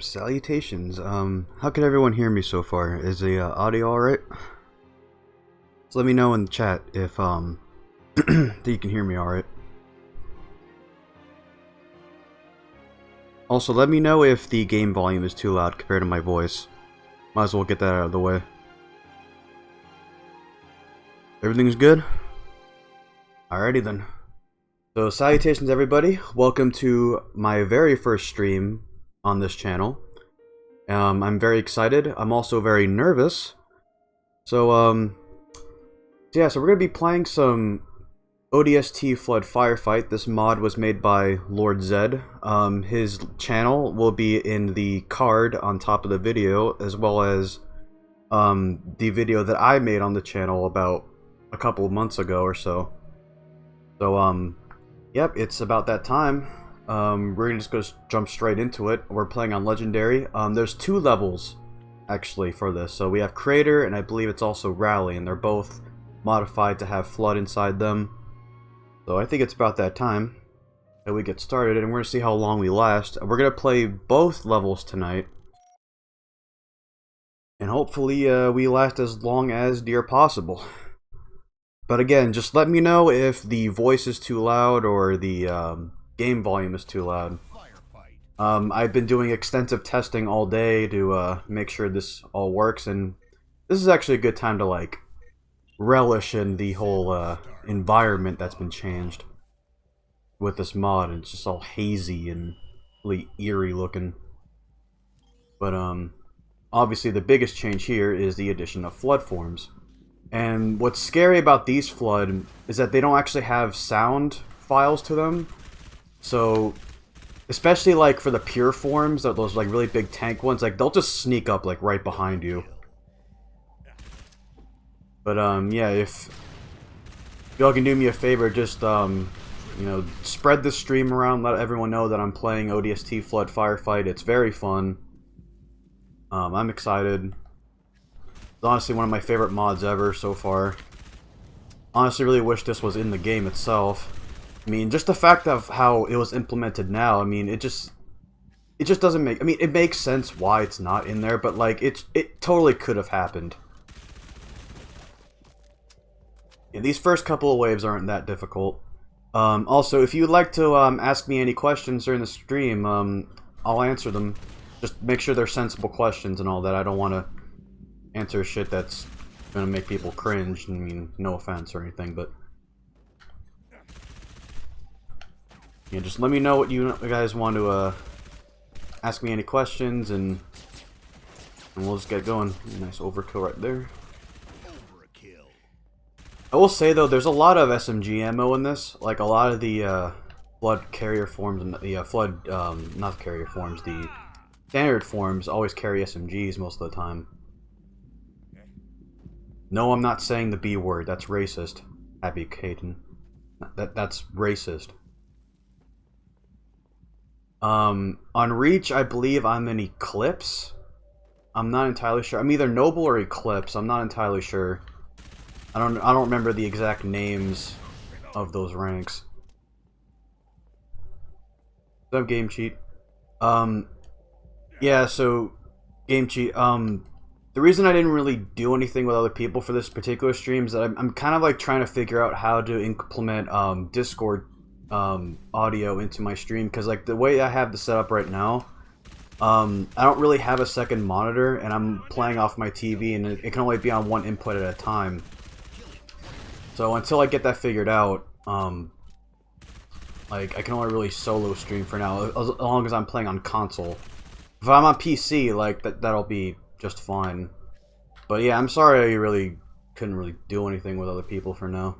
Salutations. How can everyone hear me so far? Is the audio alright? So let me know in the chat if that you can hear me alright. Also, let me know if the game volume is too loud compared to my voice. Might as well get that out of the way. Everything's good? Alrighty then. So, salutations everybody. Welcome to my very first stream on this channel. I'm very excited. I'm also very nervous. So, yeah, so we're going to be playing some ODST Flood Firefight. This mod was made by Lord Zedd. His channel will be in the card on top of the video, as well as the video that I made on the channel about a couple of months ago or so. So, yep, it's about that time. We're just going to jump straight into it. We're playing on Legendary. There's two levels, actually, for this. So we have Crator, and I believe it's also Rally, and they're both modified to have Flood inside them. So I think it's about that time that we get started, and we're going to see how long we last. We're going to play both levels tonight. And hopefully we last as long as dear possible. But again, just let me know if the voice is too loud or the game volume is too loud. I've been doing extensive testing all day to make sure this all works, and this is actually a good time to like relish in the whole environment that's been changed with this mod. And it's just all hazy and really eerie looking. But obviously the biggest change here is the addition of flood forms. And what's scary about these flood is that they don't actually have sound files to them. So, especially like for the pure forms, those like really big tank ones, like they'll just sneak up like right behind you. But yeah, if y'all can do me a favor, just you know, spread this stream around, let everyone know that I'm playing ODST Flood Firefight. It's very fun. I'm excited. It's honestly one of my favorite mods ever so far. Honestly, really wish this was in the game itself. I mean, just the fact of how it was implemented now, I mean, it just doesn't make... I mean, it makes sense why it's not in there, but, like, it totally could have happened. Yeah, these first couple of waves aren't that difficult. Also, if you'd like to ask me any questions during the stream, I'll answer them. Just make sure they're sensible questions and all that. I don't want to answer shit that's gonna make people cringe. I mean, no offense or anything, but... yeah, just let me know what you guys want to ask me any questions, and we'll just get going. Nice overkill right there. I will say though, there's a lot of SMG ammo in this. Like a lot of the flood carrier forms and the flood, not carrier forms, the standard forms always carry SMGs most of the time. No, I'm not saying the B word. That's racist. Abby Caden. That's racist. On Reach, I believe I'm in Eclipse. I'm not entirely sure. I'm either Noble or Eclipse. I'm not entirely sure. I don't remember the exact names of those ranks. So game cheat. Yeah, so game cheat. The reason I didn't really do anything with other people for this particular stream is that I'm kind of like trying to figure out how to implement Discord audio into my stream, because like the way I have the setup right now, I don't really have a second monitor, and I'm playing off my TV, and it can only be on one input at a time. So until I get that figured out, like I can only really solo stream for now, as long as I'm playing on console. If I'm on PC, like that'll be just fine. But yeah, I'm sorry I really couldn't really do anything with other people for now.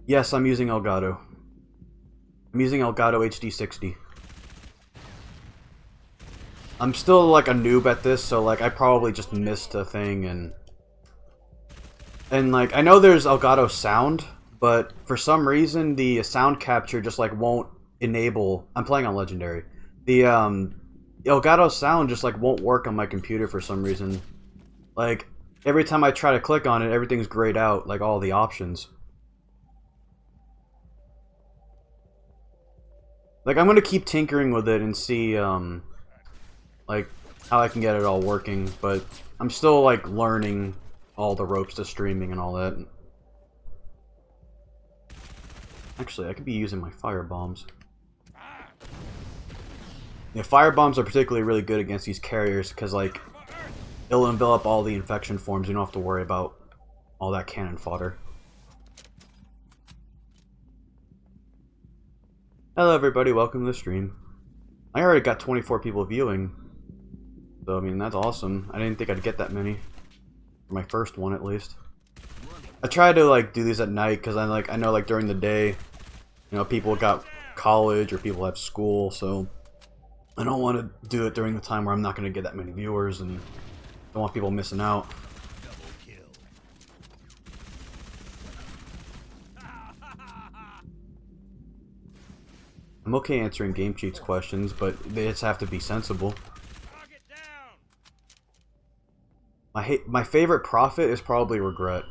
Yes, I'm using Elgato. I'm using Elgato HD60. I'm still like a noob at this, so like I probably just missed a thing, and like I know there's Elgato sound, but for some reason the sound capture just like won't enable. I'm playing on Legendary. The Elgato sound just like won't work on my computer for some reason. Like every time I try to click on it, everything's grayed out, like all the options. Like, I'm gonna keep tinkering with it and see, like, how I can get it all working, but I'm still, like, learning all the ropes to streaming and all that. Actually, I could be using my fire bombs. Yeah, fire bombs are particularly really good against these carriers, because, like, it'll envelop all the infection forms. You don't have to worry about all that cannon fodder. Hello everybody, welcome to the stream. I already got 24 people viewing. So, I mean, that's awesome. I didn't think I'd get that many. For my first one, at least. I try to, like, do these at night, because I know, like, during the day, you know, people got college, or people have school, so I don't want to do it during the time where I'm not going to get that many viewers, and don't want people missing out. I'm okay answering Game Cheats questions, but they just have to be sensible. My favorite prophet is probably Regret.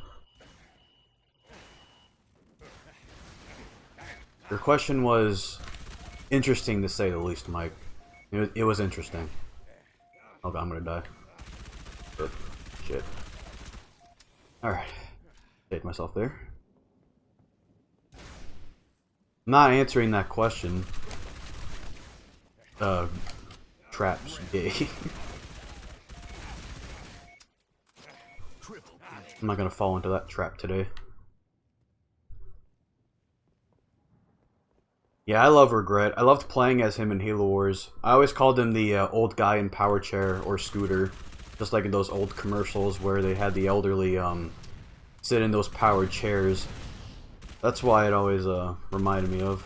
Your question was interesting to say the least, Mike. It was interesting. Oh god, I'm gonna die. But, shit. Alright. Saved myself there. I'm not answering that question. Traps, gay. I'm not gonna fall into that trap today. Yeah, I love Regret. I loved playing as him in Halo Wars. I always called him the old guy in power chair or scooter. Just like in those old commercials where they had the elderly sit in those powered chairs. That's why it always reminded me of.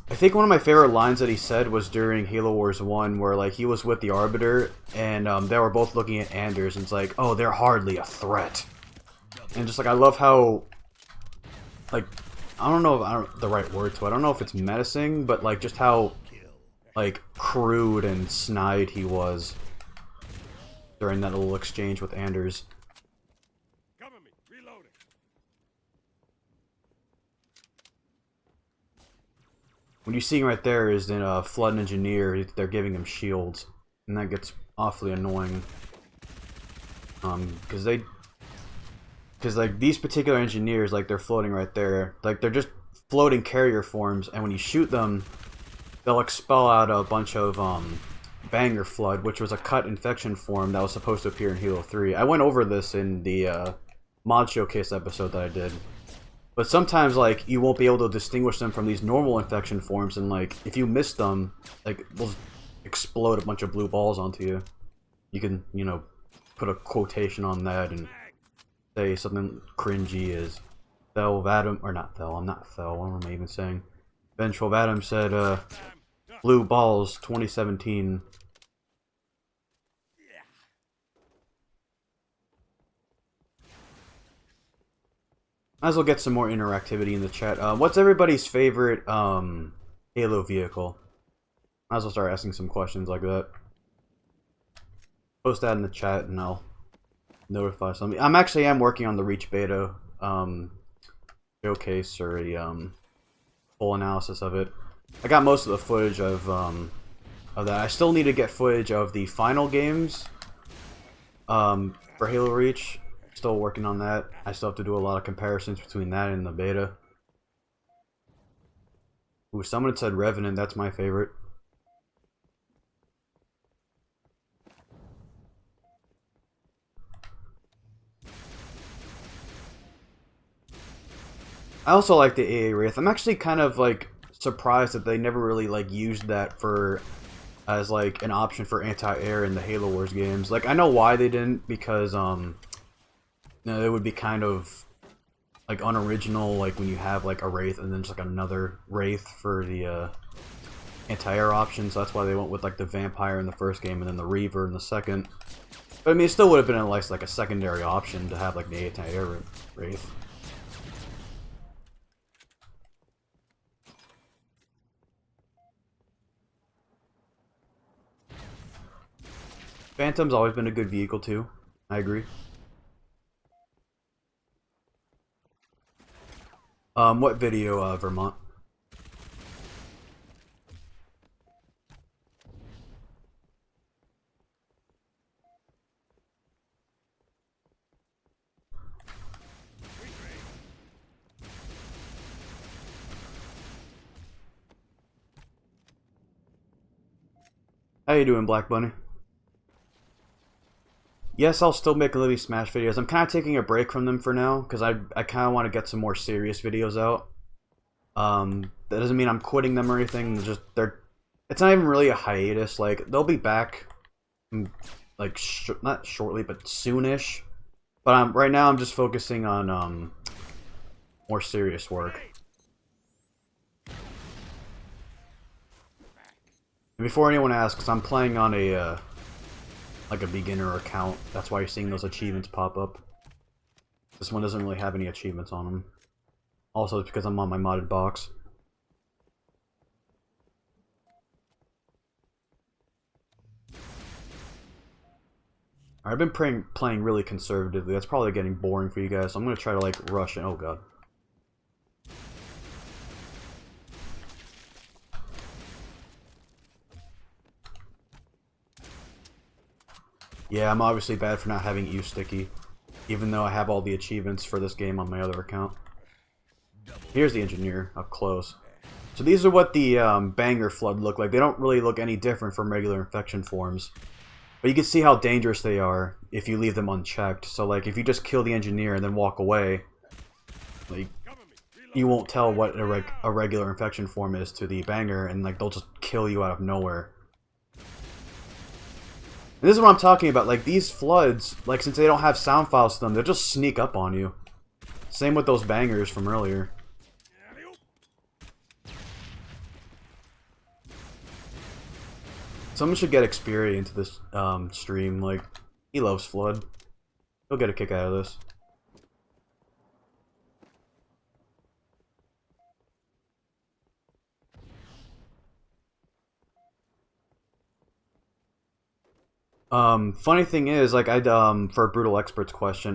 I think one of my favorite lines that he said was during Halo Wars 1, where like he was with the Arbiter, and they were both looking at Anders, and it's like, oh, they're hardly a threat. And just like, I love how, like, I don't know if the right word to it. I don't know if it's menacing, but like just how, like, crude and snide he was during that little exchange with Anders. Cover me, reloading. What you're seeing right there is in a Flood Engineer, they're giving him shields, and that gets awfully annoying. Because like these particular engineers, like they're floating right there, like they're just floating carrier forms, and when you shoot them, they'll expel out a bunch of Banger Flood, which was a cut infection form that was supposed to appear in Halo 3. I went over this in the mod showcase episode that I did. But sometimes, like, you won't be able to distinguish them from these normal infection forms, and, like, if you miss them, like, they'll explode a bunch of blue balls onto you. You can, you know, put a quotation on that and say something cringy as Vengeful Vadam, or not Fel, I'm not Fel, what am I even saying? Vengeful Vadam said, Blue Balls 2017. Might as well get some more interactivity in the chat. What's everybody's favorite Halo vehicle? Might as well start asking some questions like that. Post that in the chat and I'll notify somebody. I am working on the Reach Beta showcase, or a full analysis of it. I got most of the footage of that. I still need to get footage of the final games for Halo Reach. Still working on that. I still have to do a lot of comparisons between that and the beta. Ooh, someone said Revenant, that's my favorite. I also like the AA Wraith. I'm actually kind of like surprised that they never really like used that for as like an option for anti-air in the Halo Wars games. Like, I know why they didn't, because you know, it would be kind of like unoriginal, like when you have like a Wraith and then just like another Wraith for the anti-air option, so that's why they went with like the Vampire in the first game and then the Reaver in the second. But I mean, it still would have been like a secondary option to have like the anti-air Wraith. Phantom's always been a good vehicle too. I agree. What video, Vermont? How you doing, Black Bunny? Yes, I'll still make Livy Smash videos. I'm kind of taking a break from them for now, because I kind of want to get some more serious videos out. That doesn't mean I'm quitting them or anything. It's not even really a hiatus. Like, they'll be back, like, not shortly, but soonish. But right now I'm just focusing on, more serious work. And before anyone asks, I'm playing on a, like a beginner account. That's why you're seeing those achievements pop up. This one doesn't really have any achievements on them. Also, it's because I'm on my modded box. I've been playing really conservatively. That's probably getting boring for you guys, so I'm going to try to, like, rush in. Oh, God. Yeah, I'm obviously bad for not having E sticky, even though I have all the achievements for this game on my other account. Here's the engineer, up close. So these are what the banger flood look like. They don't really look any different from regular infection forms. But you can see how dangerous they are if you leave them unchecked. So, like, if you just kill the engineer and then walk away, like, you won't tell what a regular infection form is to the banger, and, like, they'll just kill you out of nowhere. And this is what I'm talking about. Like, these floods, like, since they don't have sound files to them, they'll just sneak up on you. Same with those bangers from earlier. Someone should get Xperia into this stream. Like, he loves Flood. He'll get a kick out of this. Funny thing is, like, for a Brutal Expert's question,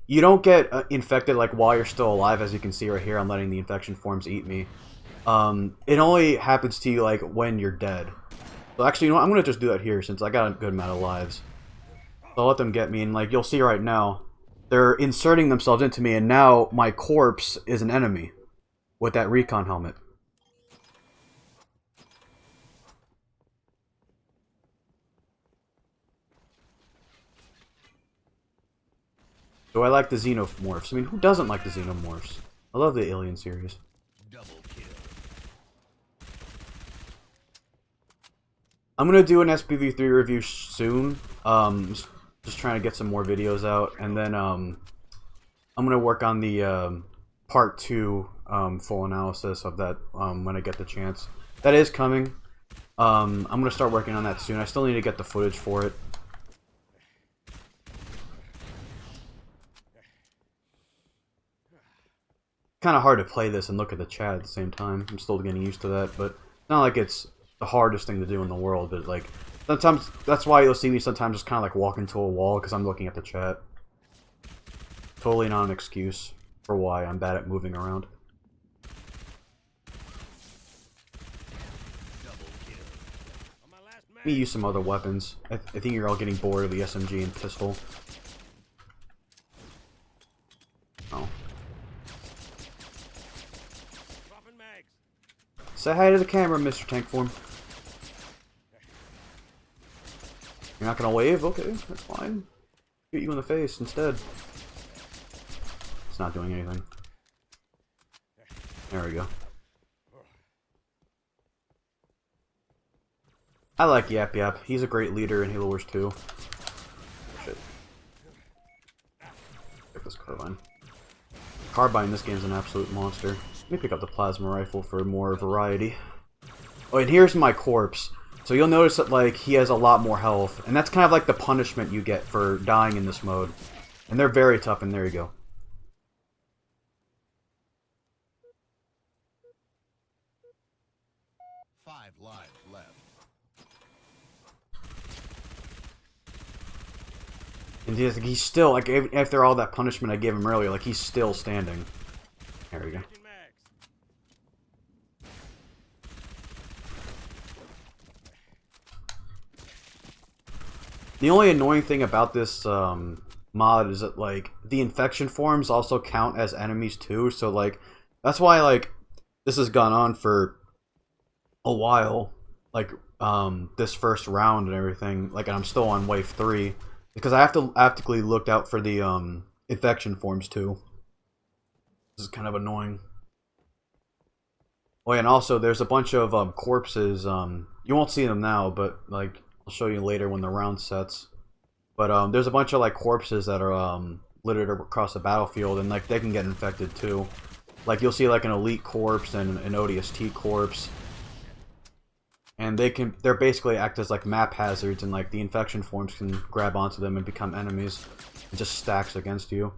you don't get infected, like, while you're still alive, as you can see right here. I'm letting the infection forms eat me. It only happens to you, like, when you're dead. So actually, you know what? I'm going to just do that here, since I got a good amount of lives. So I'll let them get me, and, like, you'll see right now, they're inserting themselves into me, and now my corpse is an enemy with that recon helmet. Do I like the Xenomorphs? I mean, who doesn't like the Xenomorphs? I love the Alien series. Double kill. I'm gonna do an SPV3 review soon. Just trying to get some more videos out, and then I'm gonna work on the part 2 full analysis of that when I get the chance. That is coming. I'm gonna start working on that soon. I still need to get the footage for it. Kind of hard to play this and look at the chat at the same time. I'm still getting used to that, but it's not like it's the hardest thing to do in the world, but, like, sometimes that's why you'll see me sometimes just kind of, like, walk into a wall because I'm looking at the chat. Totally not an excuse for why I'm bad at moving around. Let me use some other weapons. I think you're all getting bored of the SMG and pistol. Oh. Say hi to the camera, Mr. Tankform. You're not gonna wave? Okay, that's fine. Shoot you in the face instead. It's not doing anything. There we go. I like Yap Yap. He's a great leader in Halo Wars 2. Shit. Check this carbine. Carbine in this game's an absolute monster. Let me pick up the plasma rifle for more variety. Oh, and here's my corpse. So you'll notice that, like, he has a lot more health. And that's kind of like the punishment you get for dying in this mode. And they're very tough, and there you go. Five lives left. And he's still, like, after all that punishment I gave him earlier, like, he's still standing. There we The only annoying thing about this mod is that like the infection forms also count as enemies too. So like that's why like this has gone on for a while. Like this first round and everything. Like I'm still on wave 3 because I have to actively look out for the infection forms too. This is kind of annoying. Oh yeah, and also there's a bunch of corpses. You won't see them now, but like I'll show you later when the round sets. But there's a bunch of like corpses that are littered across the battlefield, and like they can get infected too. Like you'll see like an elite corpse and an ODST corpse, and they're basically act as like map hazards, and like the infection forms can grab onto them and become enemies. It just stacks against you.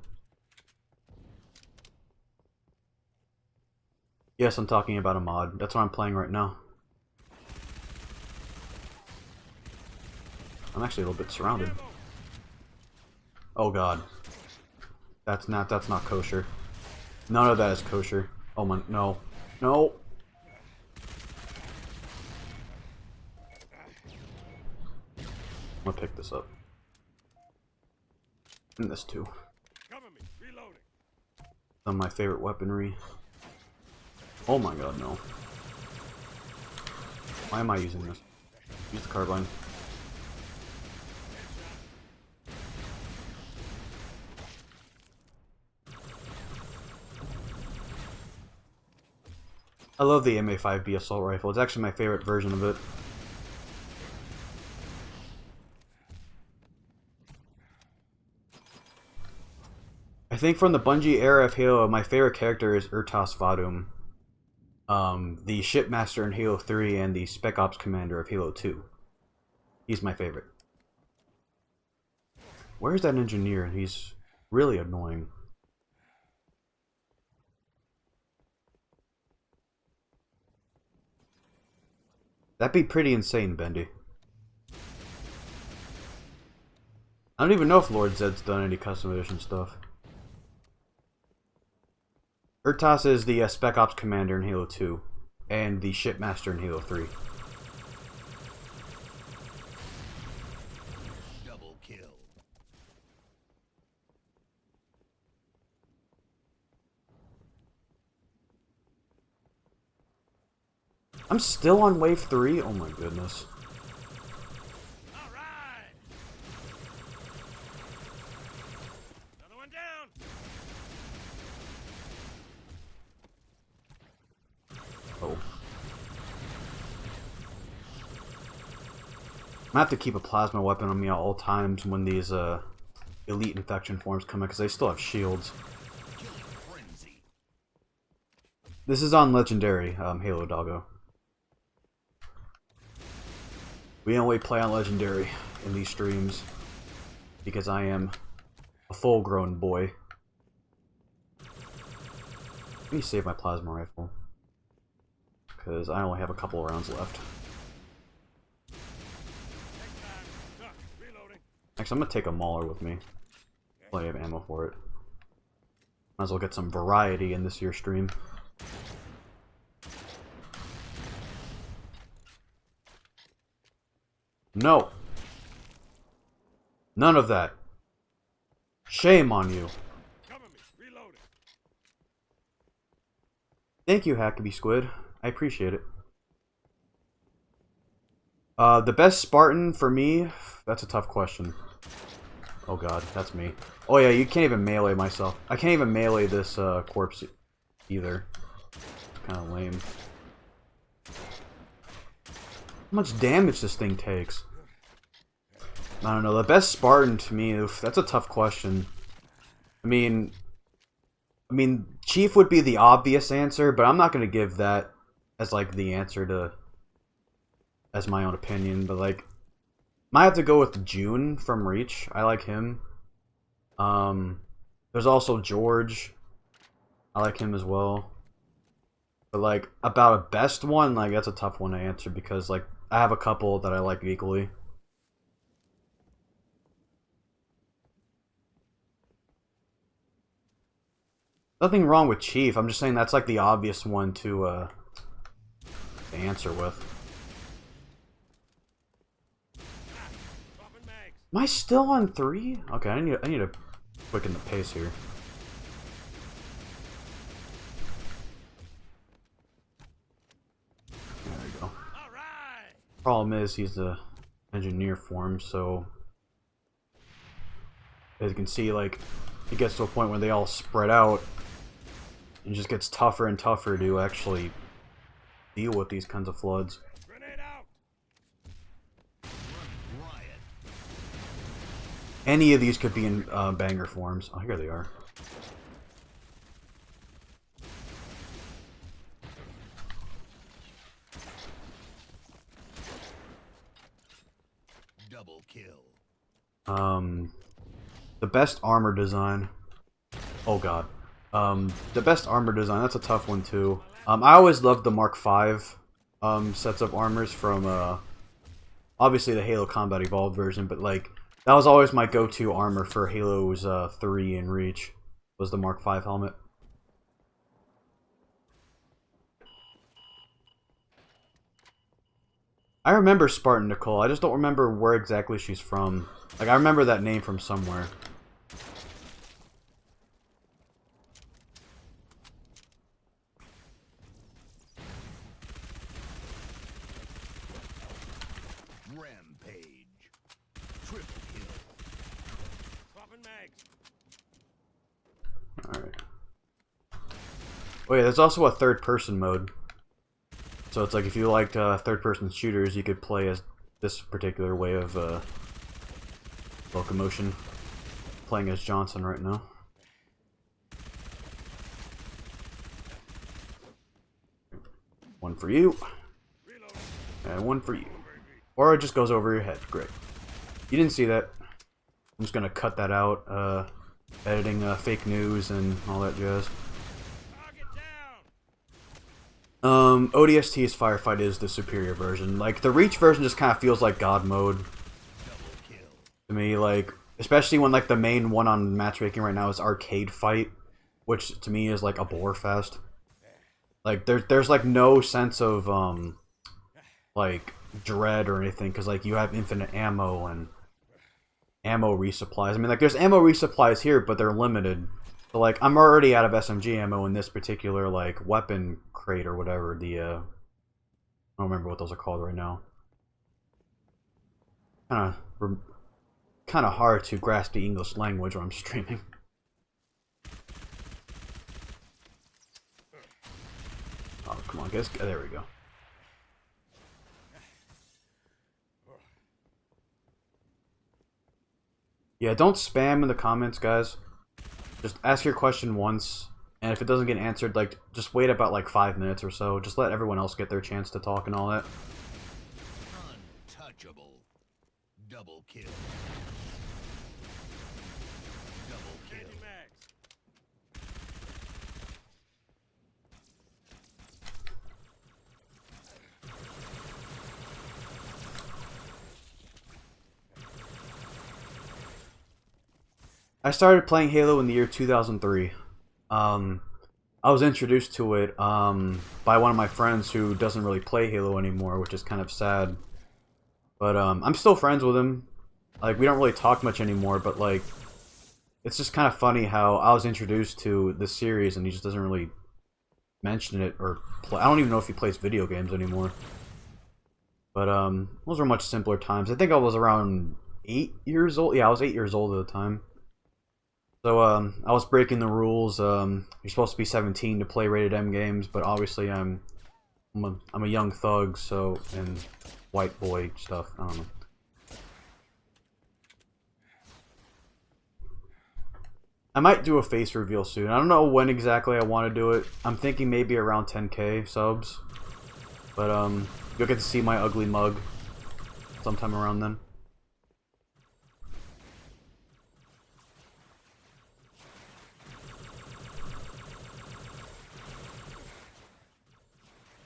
Yes, I'm talking about a mod. That's what I'm playing right now. I'm actually a little bit surrounded. Oh god. That's not kosher. None of that is kosher. Oh my, no. No! I'm gonna pick this up. And this too. Cover me. Reloading. Some of my favorite weaponry. Oh my god, no. Why am I using this? Use the carbine. I love the MA5B assault rifle. It's actually my favorite version of it. I think from the Bungie era of Halo, my favorite character is Vadam. The shipmaster in Halo 3 and the Spec Ops commander of Halo 2. He's my favorite. Where's that engineer? He's really annoying. That'd be pretty insane, Bendy. I don't even know if Lord Zedd's done any custom edition stuff. Urtas is the Spec Ops commander in Halo 2, and the shipmaster in Halo 3. Double kill. I'm still on wave 3? Oh my goodness. All right. Another one down. Oh. I'm gonna have to keep a plasma weapon on me at all times when these elite infection forms come in, because they still have shields. Killing frenzy. This is on Legendary, Halo Doggo. We only play on Legendary in these streams because I am a full-grown boy. Let me save my plasma rifle, because I only have a couple of rounds left. Next time. Duck. Reloading. Actually, I'm gonna take a Mauler with me. Plenty of ammo for it. Might as well get some variety in this year's stream. No! None of that. Shame on you. Cover me. Reloading. Thank you, Hackabee Squid. I appreciate it. The best Spartan for me? That's a tough question. Oh god, that's me. Oh yeah, you can't even melee myself. I can't even melee this corpse either. It's kind of lame. How much damage this thing takes? I don't know. The best Spartan to me, oof, that's a tough question. I mean, Chief would be the obvious answer, but I'm not going to give that as like the answer to, as my own opinion. But like, might have to go with June from Reach. I like him. There's also George. I like him as well. But like, about a best one, like that's a tough one to answer because like I have a couple that I like equally. Nothing wrong with Chief. I'm just saying that's like the obvious one to answer with. Dropping mags. Am I still on 3? Okay, I need to quicken the pace here. There we go. All right. Problem is, he's the engineer form, so as you can see, like, it gets to a point where they all spread out, and it just gets tougher and tougher to actually deal with these kinds of floods. Grenade out. Riot. Any of these could be in banger forms. Oh, here they are. Double kill. The best armor design. Oh god. The best armor design. That's a tough one too. I always loved the Mark V sets of armors from obviously the Halo Combat Evolved version, but like that was always my go-to armor for Halo's 3 and Reach was the Mark V helmet. I remember Spartan Nicole. I just don't remember where exactly she's from. Like I remember that name from somewhere. Rampage. Triple kill. Swapping mags. Alright. Oh yeah, there's also a third-person mode. So it's like if you liked third-person shooters, you could play as this particular way of locomotion. Playing as Johnson right now. One for you, Reloading. and one for you. Or it just goes over your head. Great. You didn't see that. I'm just gonna cut that out. Editing fake news and all that jazz. Target down. ODST's Firefight is the superior version. Like, the Reach version just kind of feels like God mode Double kill. to me, like, especially when, like, the main one on matchmaking right now is Arcade Fight, which to me is, like, a bore fest. Like, there's like, no sense of, like, dread or anything, because, like, you have infinite ammo and ammo resupplies. I mean, like, there's ammo resupplies here, but they're limited. So, like, I'm already out of SMG ammo in this particular, like, weapon crate or whatever. The, I don't remember what those are called right now. Kind of hard to grasp the English language when I'm streaming. Oh, come on, guys. There we go. Yeah, don't spam in the comments, guys. Just ask your question once, and if it doesn't get answered, like, just wait about, like, 5 minutes or so. Just let everyone else get their chance to talk and all that. Untouchable. Double kill. Double kill. Changing mags. I started playing Halo in the year 2003. I was introduced to it by one of my friends who doesn't really play Halo anymore, which is kind of sad. But I'm still friends with him. Like, we don't really talk much anymore, but like, it's just kind of funny how I was introduced to this series and he just doesn't really mention it or play. I don't even know if he plays video games anymore. But those were much simpler times. I think I was around 8 years old. Yeah, I was 8 years old at the time. So I was breaking the rules. You're supposed to be 17 to play rated M games, but obviously I'm a young thug, so, and white boy stuff. I don't know. I might do a face reveal soon. I don't know when exactly I want to do it. I'm thinking maybe around 10k subs, but you'll get to see my ugly mug sometime around then.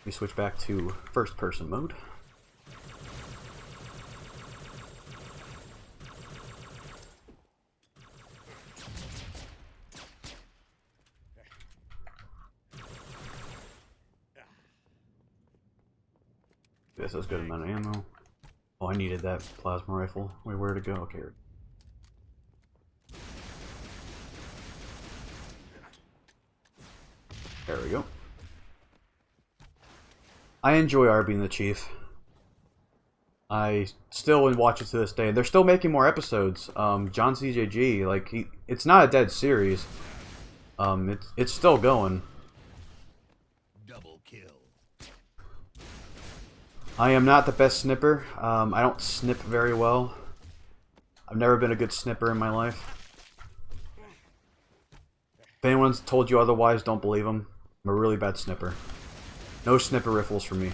We switch back to first person mode. This has good amount of ammo. Oh, I needed that plasma rifle. Wait, where'd it go? Okay. There we go. I enjoy R being the chief. I still would watch it to this day. They're still making more episodes. John CJG, like it's not a dead series. It's still going. Double kill. I am not the best snipper. I don't snip very well. I've never been a good snipper in my life. If anyone's told you otherwise, don't believe them. I'm a really bad snipper. No snipper riffles for me.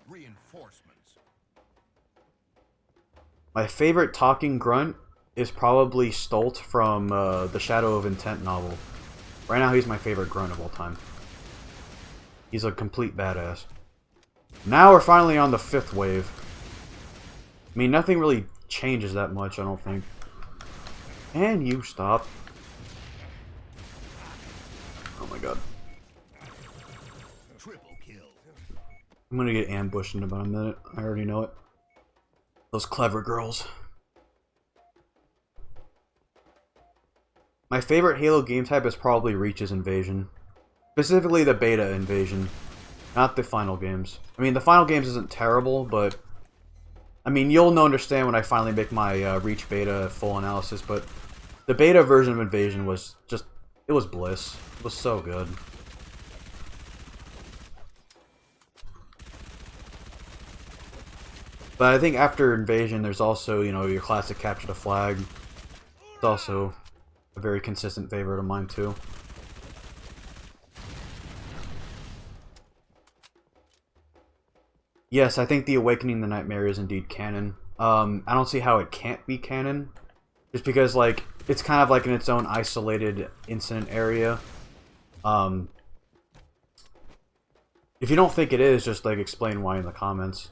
Reinforcements. My favorite talking grunt is probably Stolt from the Shadow of Intent novel. Right now, he's my favorite grunt of all time. He's a complete badass. Now we're finally on the 5th wave. I mean, nothing really changes that much, I don't think. And you stop. Oh my god. Triple kill. I'm gonna get ambushed in about a minute. I already know it. Those clever girls. My favorite Halo game type is probably Reach's Invasion. Specifically the beta invasion. Not the final games. I mean, the final games isn't terrible, but... I mean, you'll understand when I finally make my Reach beta full analysis, but... The beta version of Invasion was just... It was bliss. It was so good. But I think after Invasion, there's also, you know, your classic Capture the Flag. It's also a very consistent favorite of mine, too. Yes, I think The Awakening the Nightmare is indeed canon. I don't see how it can't be canon. Just because, like, it's kind of like in its own isolated incident area. If you don't think it is, just, like, explain why in the comments.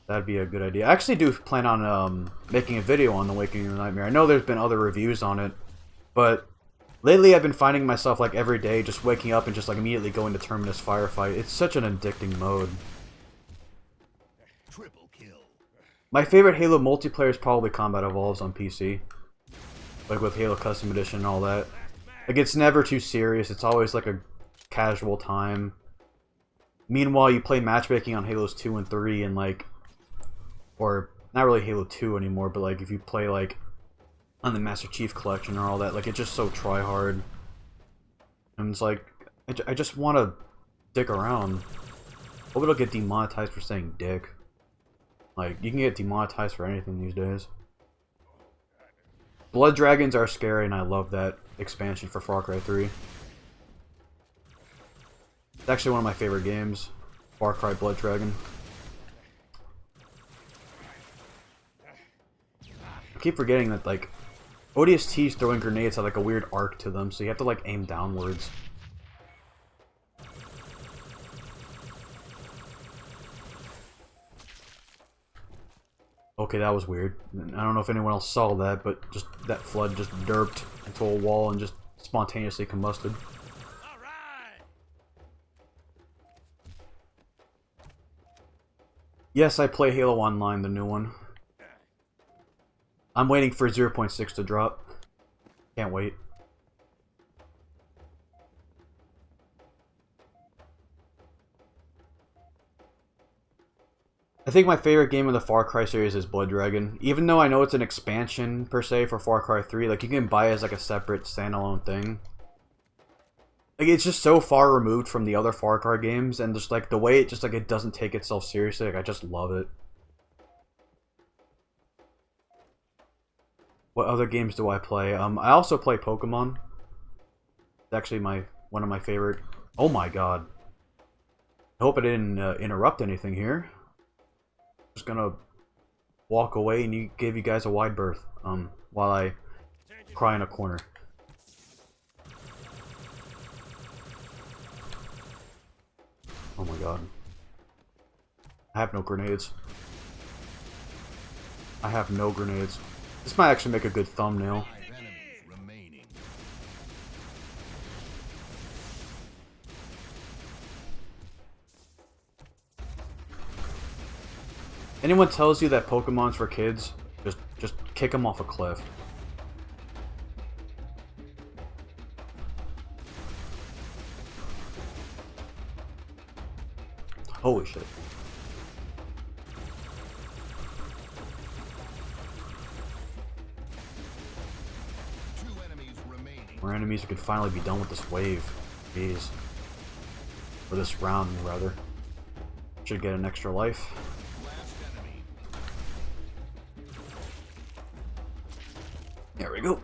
That'd be a good idea. I actually do plan on making a video on The Awakening of the Nightmare. I know there's been other reviews on it, but lately I've been finding myself, like, every day just waking up and just, like, immediately going to Terminus Firefight. It's such an addicting mode. Triple kill. My favorite Halo multiplayer is probably Combat Evolves on PC. Like with Halo Custom Edition and all that. Like, it's never too serious. It's always like a casual time. Meanwhile, you play matchmaking on Halos 2 and 3 and like... Or, not really Halo 2 anymore, but like if you play like on the Master Chief Collection or all that, like it's just so try-hard. And it's like, I just want to dick around. Hope it'll get demonetized for saying dick. Like, you can get demonetized for anything these days. Blood Dragons are scary, and I love that expansion for Far Cry 3. It's actually one of my favorite games. Far Cry Blood Dragon. I keep forgetting that, like, ODSTs throwing grenades have, like, a weird arc to them, so you have to, like, aim downwards. Okay, that was weird. I don't know if anyone else saw that, but just that flood just derped into a wall and just spontaneously combusted. All right. Yes, I play Halo Online, the new one. I'm waiting for 0.6 to drop. Can't wait. I think my favorite game of the Far Cry series is Blood Dragon. Even though I know it's an expansion, per se, for Far Cry 3, like, you can buy it as, like, a separate, standalone thing. Like, it's just so far removed from the other Far Cry games, and just, like, the way it just, like, it doesn't take itself seriously, like, I just love it. What other games do I play? I also play Pokemon. It's actually one of my favorite... Oh my god. I hope I didn't interrupt anything here. Just gonna walk away and give you guys a wide berth while I cry in a corner. Oh my god. I have no grenades. I have no grenades. This might actually make a good thumbnail. 5 enemies remaining. Anyone tells you that Pokemon's for kids, just kick them off a cliff. Holy shit. More enemies, we could finally be done with this wave. Jeez. Or this round, rather. Should get an extra life. There we go.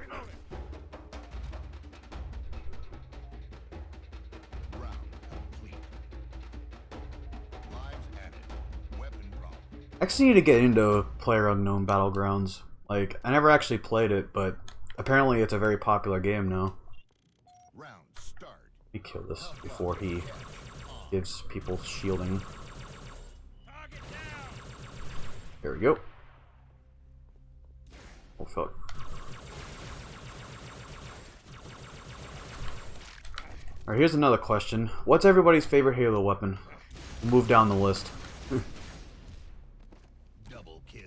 I actually need to get into PlayerUnknown Battlegrounds. Like, I never actually played it, but apparently it's a very popular game now. Let me kill this before he gives people shielding. There we go. Oh fuck. Alright, here's another question. What's everybody's favorite Halo weapon? We'll move down the list. Double kill.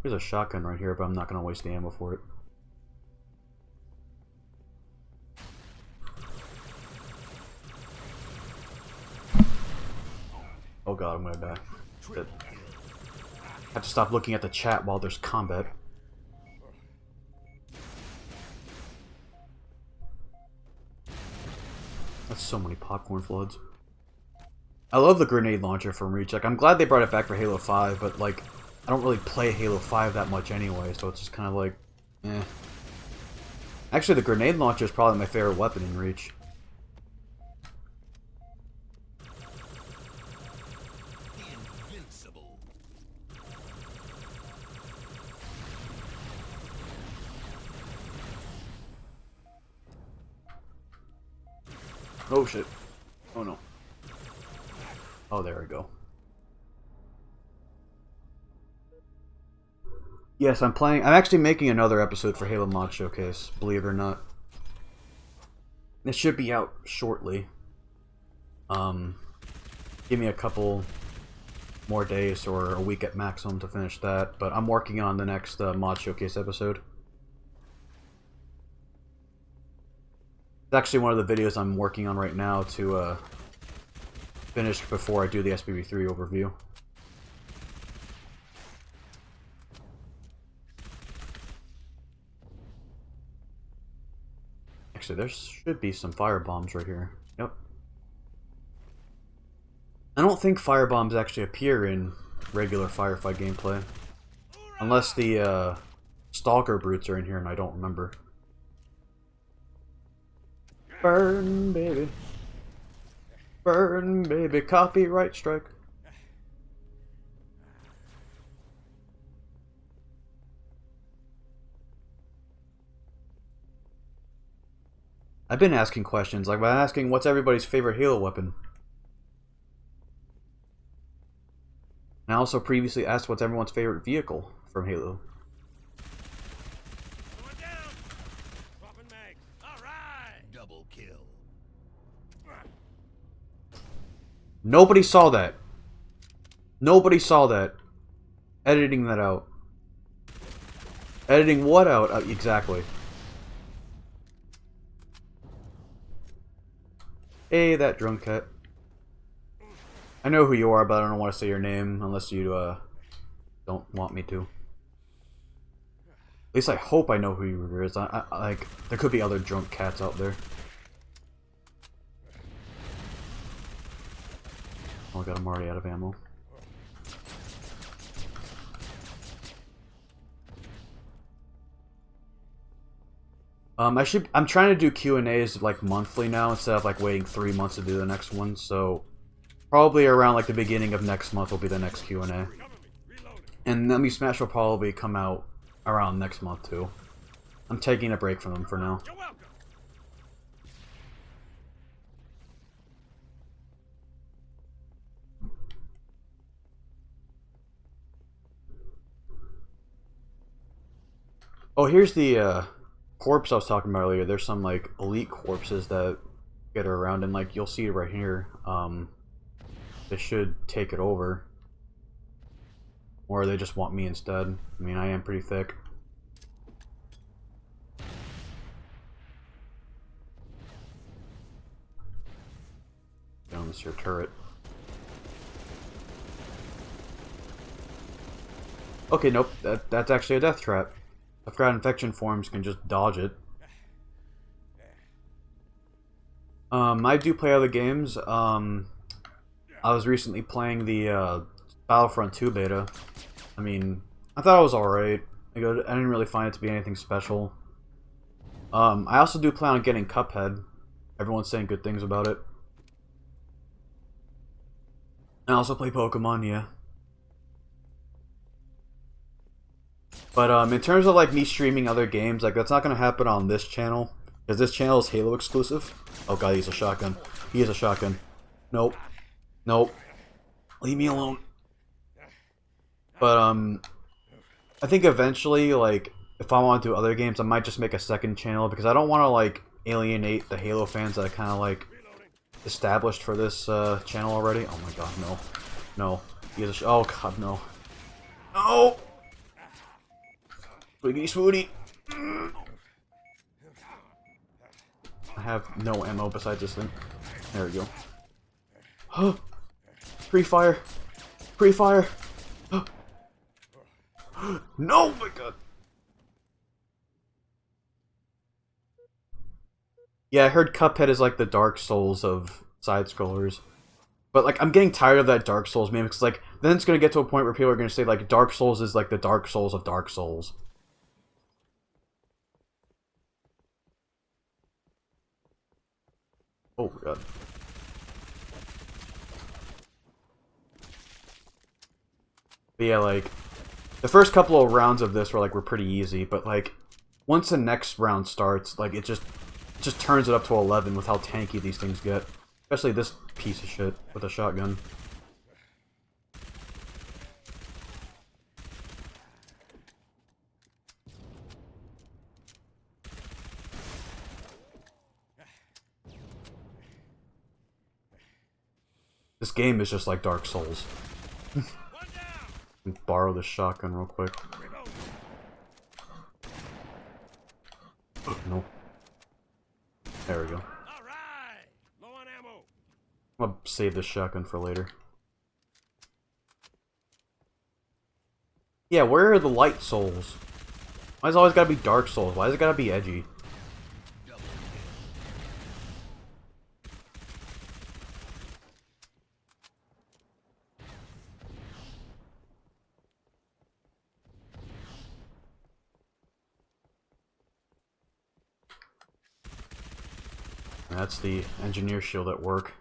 There's a shotgun right here, but I'm not going to waste the ammo for it. Oh god, I'm going to die. Shit. I have to stop looking at the chat while there's combat. That's so many popcorn floods. I love the grenade launcher from Reach. Like, I'm glad they brought it back for Halo 5, but like, I don't really play Halo 5 that much anyway, so it's just kind of like, eh. Actually, the grenade launcher is probably my favorite weapon in Reach. Invincible. Oh shit. Oh no. Oh, there we go. Yes, I'm actually making another episode for Halo Mod Showcase, believe it or not. It should be out shortly. Give me a couple more days or a week at maximum to finish that, but I'm working on the next Mod Showcase episode. It's actually one of the videos I'm working on right now to finish before I do the SPB3 overview. Actually, there should be some fire bombs right here. Yep. I don't think fire bombs actually appear in regular Firefight gameplay. Unless the Stalker brutes are in here and I don't remember. Burn, baby. Burn, baby. Copyright strike. I've been asking questions, like by asking what's everybody's favorite Halo weapon. And I also previously asked what's everyone's favorite vehicle from Halo. Going down. Dropping mags. All right. Double kill. Nobody saw that. Nobody saw that. Editing that out. Editing what out? Exactly. Hey, that drunk cat. I know who you are, but I don't want to say your name unless you don't want me to. At least I hope I know who you is. Like, there could be other drunk cats out there. Oh god, I'm already out of ammo. I'm trying to do Q&As like monthly now instead of like waiting 3 months to do the next one, so probably around like the beginning of next month will be the next Q&A. And Let Me Smash will probably come out around next month too. I'm taking a break from them for now. You're welcome. Oh, here's the corpse I was talking about earlier. There's some like elite corpses that you get her around, and like you'll see it right here. They should take it over, or they just want me instead. I mean, I am pretty thick. Down this your turret. Okay, nope. That's actually a death trap. I forgot infection forms can just dodge it. I do play other games. I was recently playing the Battlefront 2 beta. I mean, I thought it was alright. I didn't really find it to be anything special. I also do plan on getting Cuphead. Everyone's saying good things about it. I also play Pokemon, yeah. But in terms of like me streaming other games, like that's not gonna happen on this channel, because this channel is Halo exclusive. Oh god, he's a shotgun. He is a shotgun. Nope. Nope. Leave me alone. But I think eventually, like, if I want to do other games, I might just make a second channel, because I don't want to like alienate the Halo fans that I kind of like established for this channel already. Oh my god, no. No. He is a oh god, no. No! Swiggity swooty! I have no ammo besides this thing. There we go. Huh! Pre-fire! Pre-fire! No! My god! Yeah, I heard Cuphead is like the Dark Souls of side-scrollers. But like, I'm getting tired of that Dark Souls meme, because like, then it's gonna get to a point where people are gonna say like, Dark Souls is like the Dark Souls of Dark Souls. Oh my god. But yeah, like, the first couple of rounds of this were pretty easy, but like, once the next round starts, like, it just turns it up to 11 with how tanky these things get. Especially this piece of shit with a shotgun. This game is just like Dark Souls. Borrow this shotgun real quick. No. There we go. Low on ammo. I'll save this shotgun for later. Yeah, where are the light souls? Why's it always gotta be Dark Souls? Why is it gotta be edgy? That's the engineer shield at work.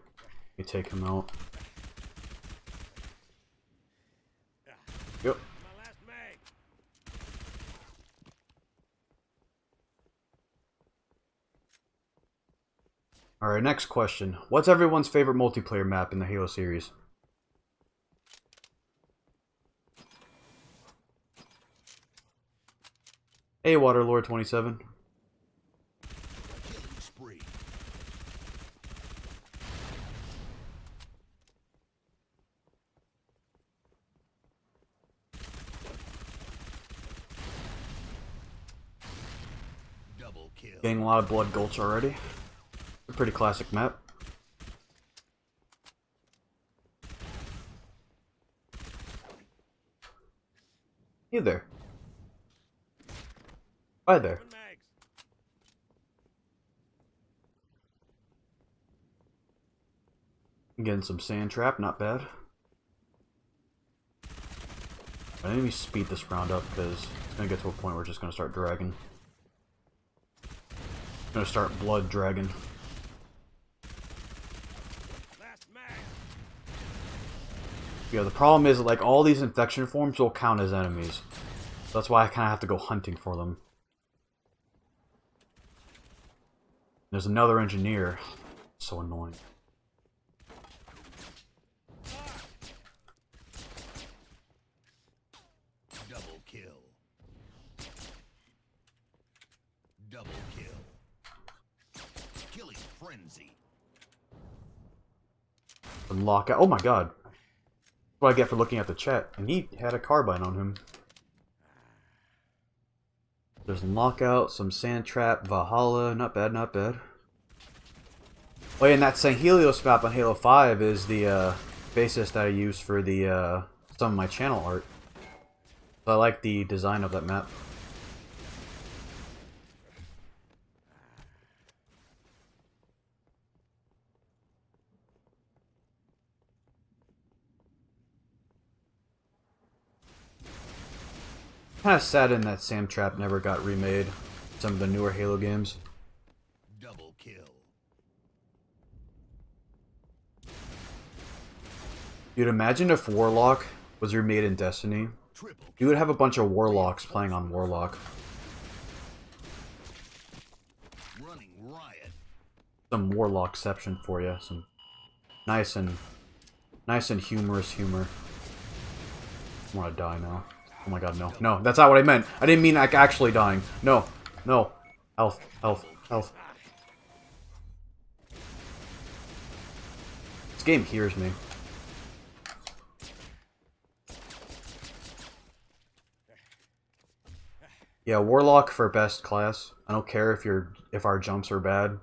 You take him out. Yep. My last mag. Alright, next question. What's everyone's favorite multiplayer map in the Halo series? Hey, Waterlord 27. Spree. Double kill. Getting a lot of Blood Gulch already. A pretty classic map. Hey there. Bye there. Mags. Getting some sand trap, not bad. I need to speed this round up because it's gonna get to a point where it's just gonna start dragging. It's gonna start blood dragging. Last mag. Yeah, the problem is like all these infection forms will count as enemies. So that's why I kind of have to go hunting for them. There's another engineer. So annoying. Double kill. Double kill. Killing frenzy. And lock out. Oh my god. That's what I get for looking at the chat. And he had a carbine on him. There's lockout, some sand trap, Valhalla. Not bad, not bad. Oh yeah, and that St. Helios map on Halo 5 is the basis that I use for the some of my channel art. So I like the design of that map. Kind of sad in that Sand Trap never got remade. Some of the newer Halo games. Double kill. Dude, imagine if Warlock was remade in Destiny. Triple kill. You would have a bunch of Warlocks playing on Warlock. Running riot. Some Warlockception for you. Some nice and humorous humor. I want to die now. Oh my god, no. No, that's not what I meant. I didn't mean like actually dying. No. No. Health. Health. Health. This game hears me. Yeah, Warlock for best class. I don't care if our jumps are bad.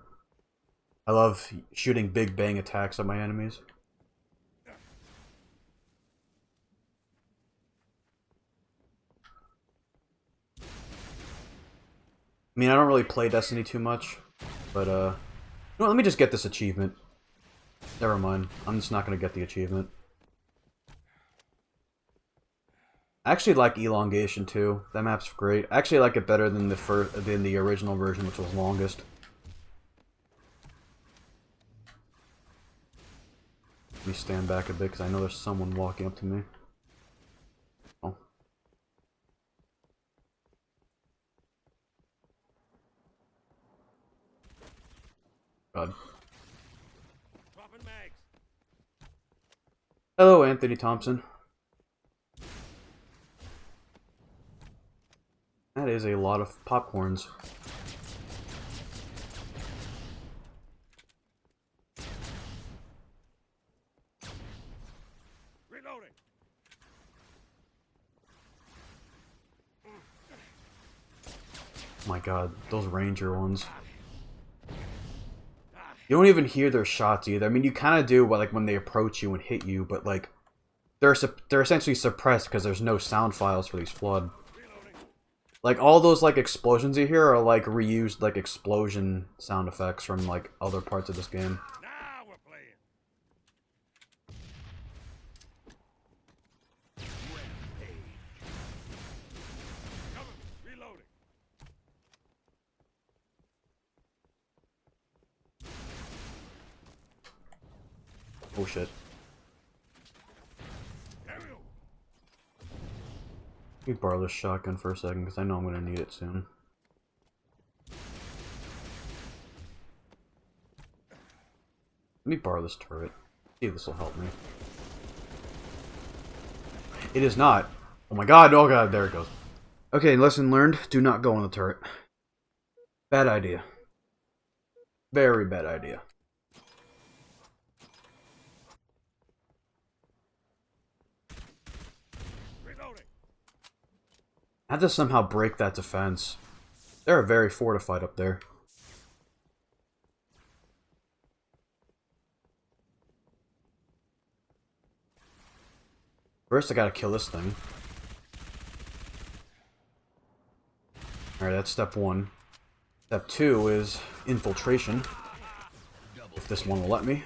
I love shooting big bang attacks at my enemies. I mean, I don't really play Destiny too much, but, no, let me just get this achievement. Never mind. I'm just not gonna get the achievement. I actually like Elongation, too. That map's great. I actually like it better than the original version, which was longest. Let me stand back a bit, because I know there's someone walking up to me. Oh. God. Dropping mags. Hello, Anthony Thompson. That is a lot of popcorns. Reloading. Oh my god, those ranger ones. You don't even hear their shots either. I mean, you kind of do, like when they approach you and hit you, but like they're essentially suppressed because there's no sound files for these flood. Like all those like explosions you hear are like reused like explosion sound effects from like other parts of this game. Now we're playing. Rampage. Cover me. Reloading. Oh shit. Aerial. Let me borrow this shotgun for a second because I know I'm going to need it soon. Let me borrow this turret. See if this will help me. It is not. Oh my god, oh god, there it goes. Okay, lesson learned. Do not go on the turret. Bad idea. Very bad idea. Reloading. I have to somehow break that defense. They're very fortified up there. First, I gotta kill this thing. Alright, that's step one. Step two is infiltration. If this one will let me.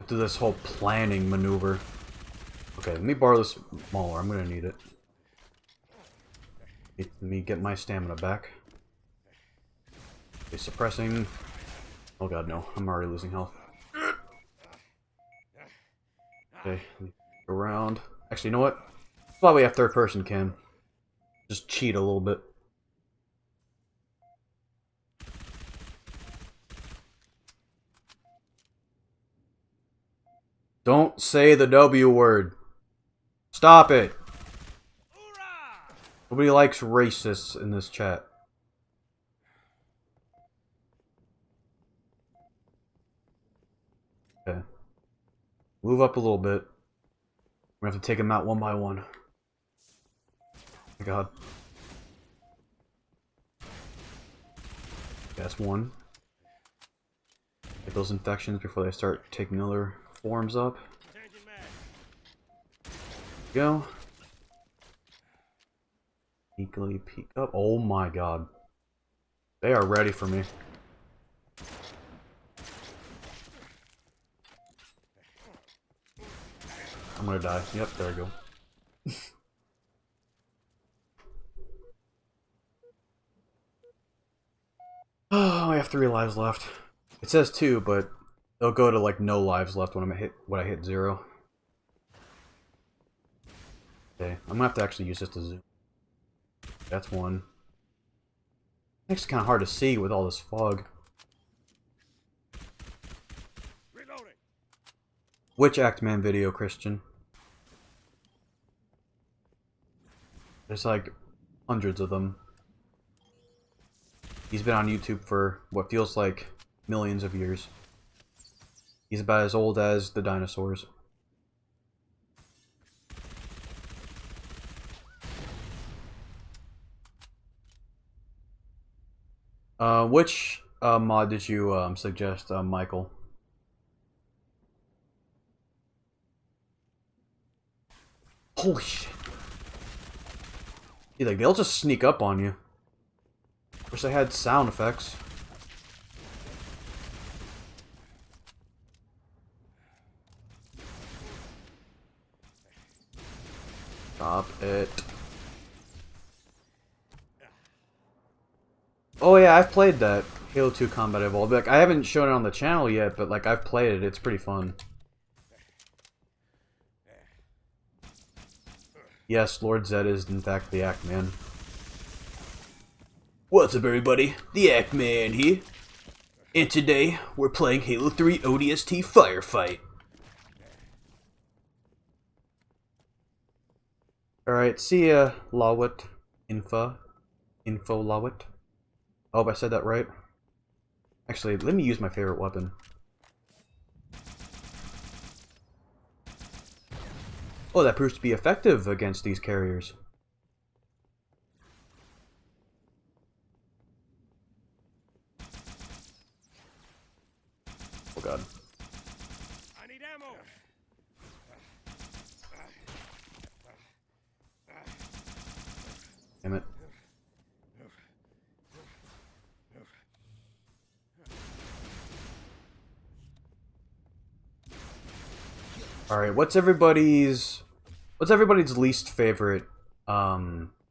Do this whole planning maneuver. Okay, let me borrow this mauler. I'm gonna need it. Let me get my stamina back. Okay, suppressing. Oh god, no. I'm already losing health. Okay, let me go around. Actually, you know what? Why we have third person cam. Just cheat a little bit. Don't say the W word. Stop it. Hoorah! Nobody likes racists in this chat. Move up a little bit. We're gonna have to take them out one by one. Oh my god. That's one. Get those infections before they start taking other forms up. Changing mag. Go. Peekly peek up. Oh my god. They are ready for me. I'm gonna die. Yep, there we go. Oh, I have 3 lives left. It says 2, but it'll go to like no lives left when I hit 0. Okay, I'm gonna have to actually use this to zoom. That's one. It's kind of hard to see with all this fog. Reloading. Which Actman video, Christian? There's like hundreds of them. He's been on YouTube for what feels like millions of years. He's about as old as the dinosaurs. Which mod did you suggest, Michael? Holy shit. See, like, they'll just sneak up on you. Wish they had sound effects. Stop it. Oh yeah, I've played that Halo 2 Combat Evolved. Like, I haven't shown it on the channel yet, but like I've played it. It's pretty fun. Yes, Lord Zedd is in fact the Actman. What's up, everybody? The Actman here. And today we're playing Halo 3 ODST Firefight. Alright, see ya, Lawit. Info Lawit. I hope I said that right. Actually, let me use my favorite weapon. Oh, that proves to be effective against these carriers. Oh god. I need ammo. Damn it. Alright, what's everybody's least favorite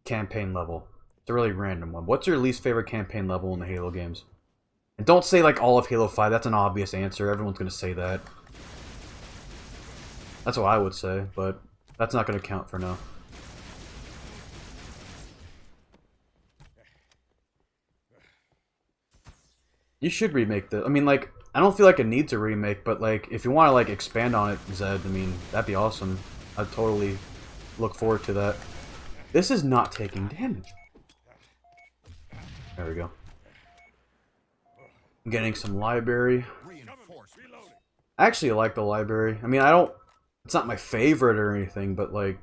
campaign level? It's a really random one. What's your least favorite campaign level in the Halo games? And don't say like all of Halo 5, that's an obvious answer. Everyone's gonna say that. That's what I would say, but that's not gonna count for now. You should remake the. I mean, like, I don't feel like it needs a remake, but like, if you want to like expand on it, Zedd, I mean, that'd be awesome. I'd totally look forward to that. This is not taking damage. There we go. I'm getting some library. I actually like the library. I mean, it's not my favorite or anything, but like,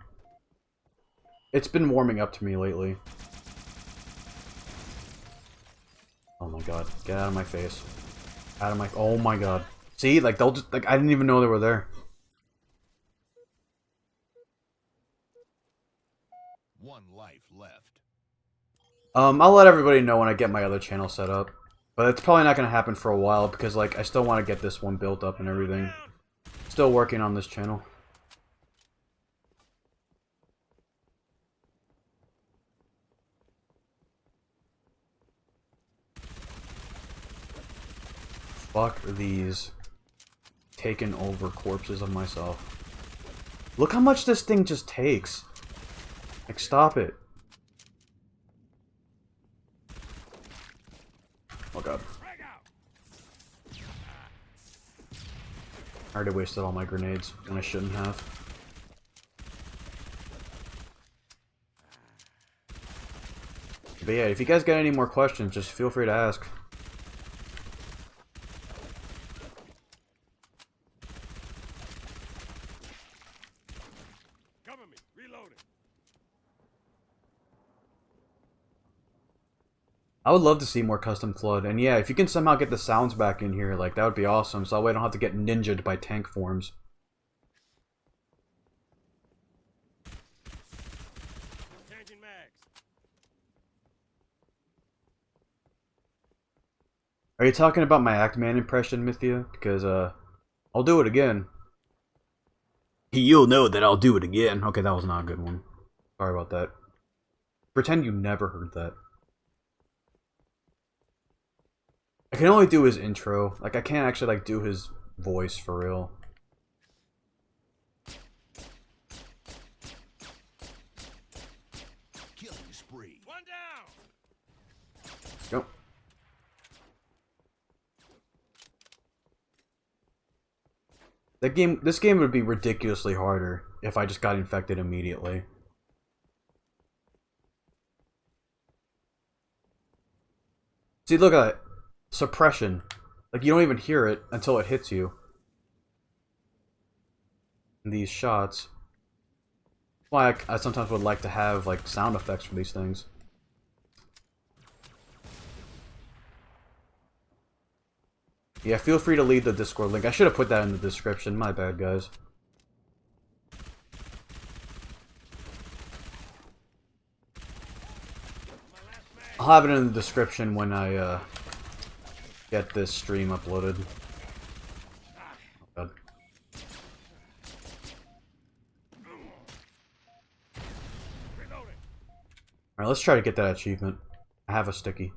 it's been warming up to me lately. Oh my god, get out of my face. Out of my, oh my god. See, like, they'll just, like, I didn't even know they were there. One life left. I'll let everybody know when I get my other channel set up. But it's probably not going to happen for a while, because, like, I still want to get this one built up and everything. Still working on this channel. Fuck these taken over corpses of myself. Look how much this thing just takes. Like, stop it. Oh god. I already wasted all my grenades, and I shouldn't have. But yeah, if you guys got any more questions, just feel free to ask. I would love to see more custom flood, and yeah, if you can somehow get the sounds back in here, like that would be awesome. So that way I don't have to get ninja'd by tank forms. Changing mags. Are you talking about my Actman impression, Mythia? Because I'll do it again. You'll know that I'll do it again. Okay, that was not a good one. Sorry about that. Pretend you never heard that. I can only do his intro. Like, I can't actually, like, do his voice for real. Killing spree. One down. Go. This game would be ridiculously harder if I just got infected immediately. See, look at that. Suppression. Like, you don't even hear it until it hits you. And these shots. That's why I sometimes would like to have, like, sound effects for these things. Yeah, feel free to leave the Discord link. I should have put that in the description. My bad, guys. I'll have it in the description when I get this stream uploaded. Oh, God. Reloading. Alright, let's try to get that achievement. I have a sticky.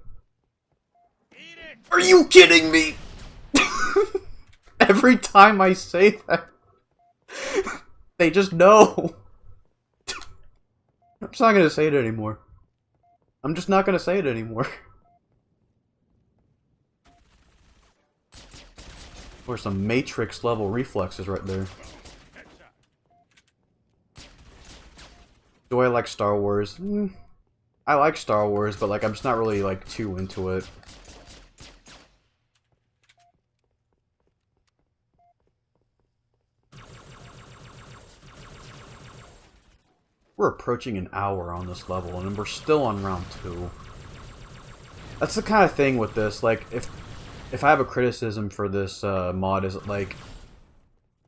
Eat it. Are you kidding me? Every time I say that, they just know. I'm just not gonna say it anymore. I'm just not gonna say it anymore. Or some Matrix level reflexes right there. Headshot. Do I like Star Wars? I like Star Wars, but like I'm just not really like too into it. We're approaching an hour on this level, and we're still on round 2. That's the kind of thing with this, like, if I have a criticism for this mod, is like,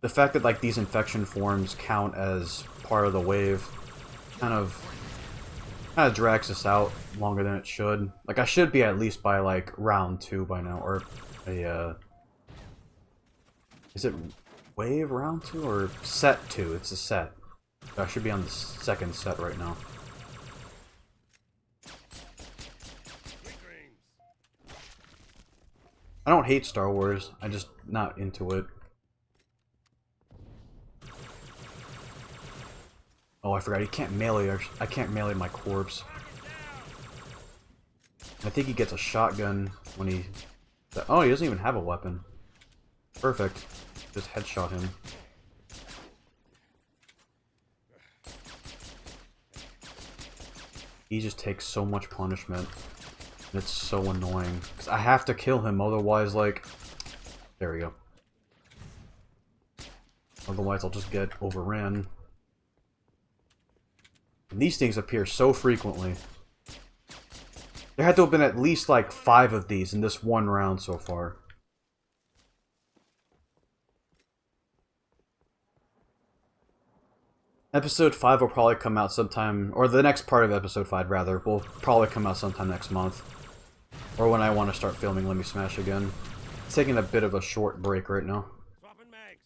the fact that, like, these infection forms count as part of the wave kind of drags us out longer than it should. Like, I should be at least by, like, round 2 by now, or a, is it wave round 2, or set 2? It's a set. I should be on the second set right now. Sweet dreams. I don't hate Star Wars, I'm just not into it. Oh, I forgot, you can't melee, I can't melee my corpse. I think he gets a shotgun when he... Oh, he doesn't even have a weapon. Perfect. Just headshot him. He just takes so much punishment. It's so annoying. 'Cause I have to kill him, otherwise, like... There we go. Otherwise, I'll just get overran. And these things appear so frequently. There had to have been at least, like, 5 of these in this one round so far. Episode 5 will probably come out sometime, or the next part of Episode 5, rather, will probably come out sometime next month. Or when I want to start filming Let Me Smash again. It's taking a bit of a short break right now. Swapping mags.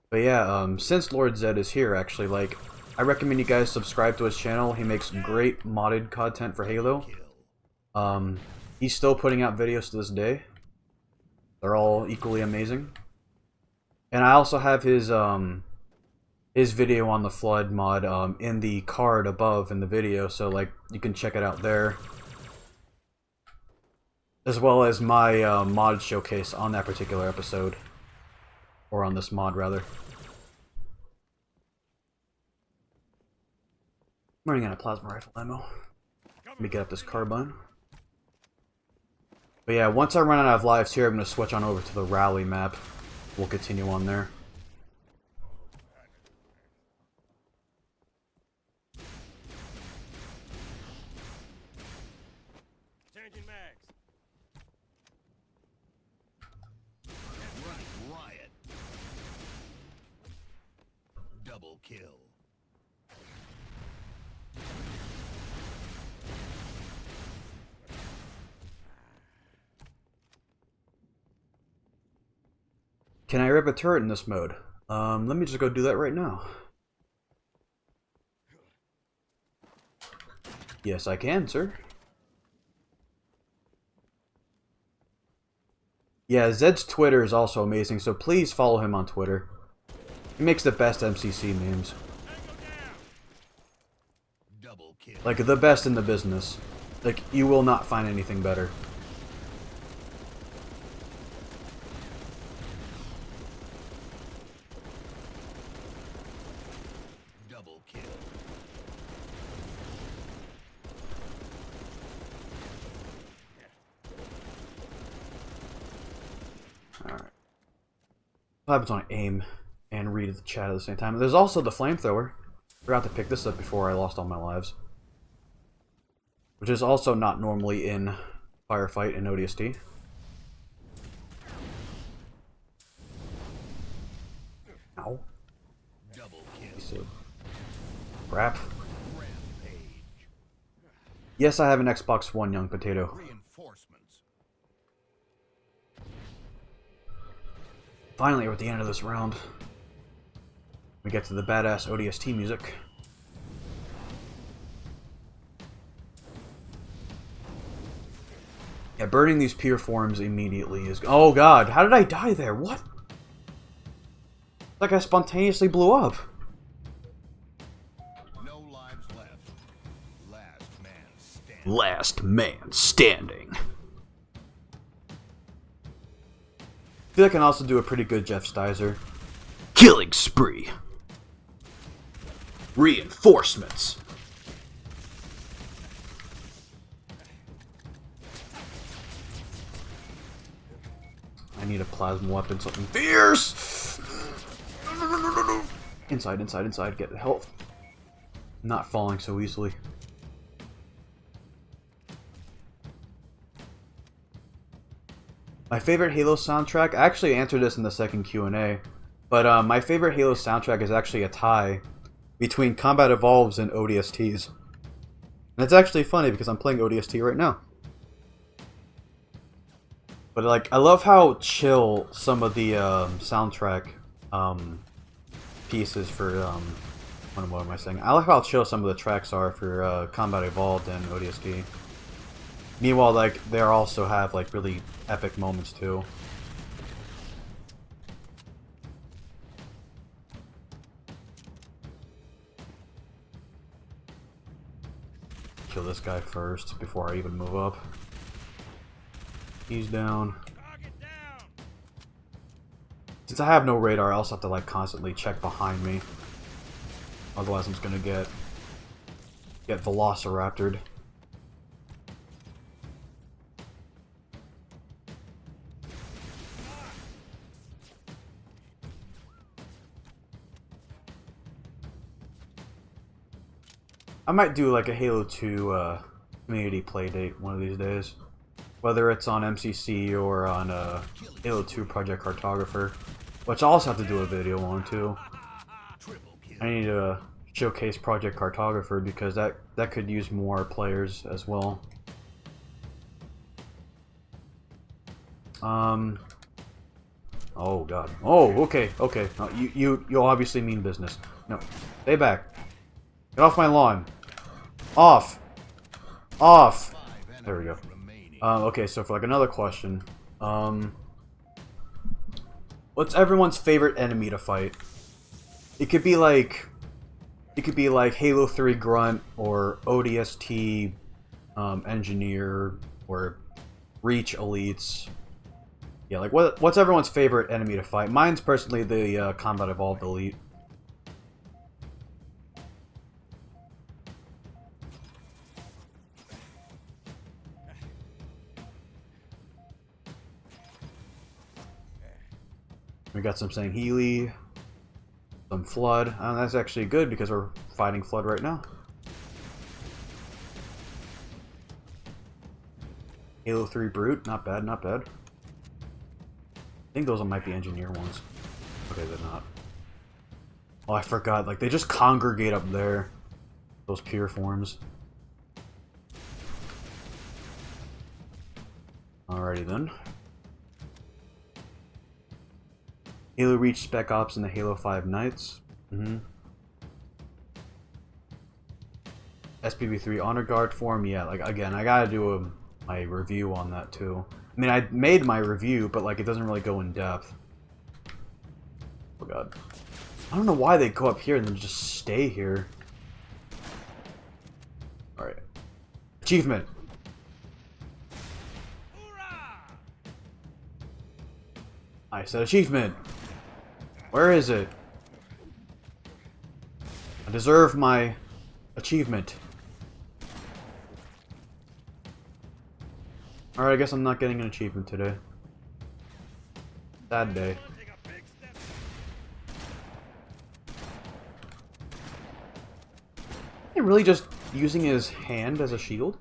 But yeah, since Lord Zedd is here, actually, like, I recommend you guys subscribe to his channel. He makes great modded content for Halo. He's still putting out videos to this day. They're all equally amazing. And I also have his video on the Flood mod in the card above in the video, so like you can check it out there. As well as my mod showcase on that particular episode. Or on this mod, rather. I'm running out of plasma rifle ammo. Let me get up this carbine. But yeah, once I run out of lives here, I'm going to switch on over to the rally map. We'll continue on there. Double kill. Can I rip a turret in this mode? Let me just go do that right now. Yes, I can, sir. Yeah, Zedd's Twitter is also amazing, so please follow him on Twitter. He makes the best MCC memes. Double kill. Like, the best in the business. Like, you will not find anything better. Double kill. Alright. What happens when I aim and read the chat at the same time? There's also the flamethrower. Forgot to pick this up before I lost all my lives. Which is also not normally in Firefight and ODST. Ow. Double kill. So, crap. Rampage. Yes, I have an Xbox One, young potato. Reinforcements. Finally, we're at the end of this round. We get to the badass ODST music. Yeah, burning these pure forms immediately is... Oh god, how did I die there? What? It's like I spontaneously blew up. No lives left. Last man standing. Last man standing. I feel I can also do a pretty good Jeff Stizer. Killing spree. Reinforcements. I need a plasma weapon, something fierce! Inside, inside, inside, get the health. Not falling so easily. My favorite Halo soundtrack, I actually answered this in the second Q&A, but my favorite Halo soundtrack is actually a tie between Combat Evolves and ODSTs. And it's actually funny because I'm playing ODST right now. But like, I love how chill some of the soundtrack pieces for what am I saying? I like how chill some of the tracks are for Combat Evolved and ODST. Meanwhile, like, they also have like really epic moments too. Kill this guy first before I even move up. He's down. Since I have no radar, I also have to like constantly check behind me. Otherwise, I'm just gonna get velociraptored. I might do like a Halo 2 community playdate one of these days. Whether it's on MCC or on Halo 2 Project Cartographer. Which I also have to do a video on too. I need to showcase Project Cartographer because that could use more players as well. Oh god. Oh, okay, okay. No, you obviously mean business. No, stay back. Get off my lawn. Off. Off. There we go. Okay, so for like another question, what's everyone's favorite enemy to fight? It could be like Halo 3 Grunt or ODST Engineer or Reach Elites. Yeah, like what's everyone's favorite enemy to fight? Mine's personally the Combat Evolved Elite. We got some Sangheili, some Flood. That's actually good because we're fighting Flood right now. Halo 3 Brute, not bad, not bad. I think those might be Engineer ones. Okay, they're not. Oh, I forgot. Like, they just congregate up there. Those pure forms. Alrighty then. Halo Reach Spec Ops and the Halo 5 Knights. SPV3 Honor Guard form. Yeah, like, again, I gotta do my review on that too. I mean, I made my review, but like, it doesn't really go in depth. Oh god. I don't know why they go up here and then just stay here. Alright. Achievement! I said achievement! Where is it? I deserve my achievement. Alright, I guess I'm not getting an achievement today. Sad day. He really just using his hand as a shield?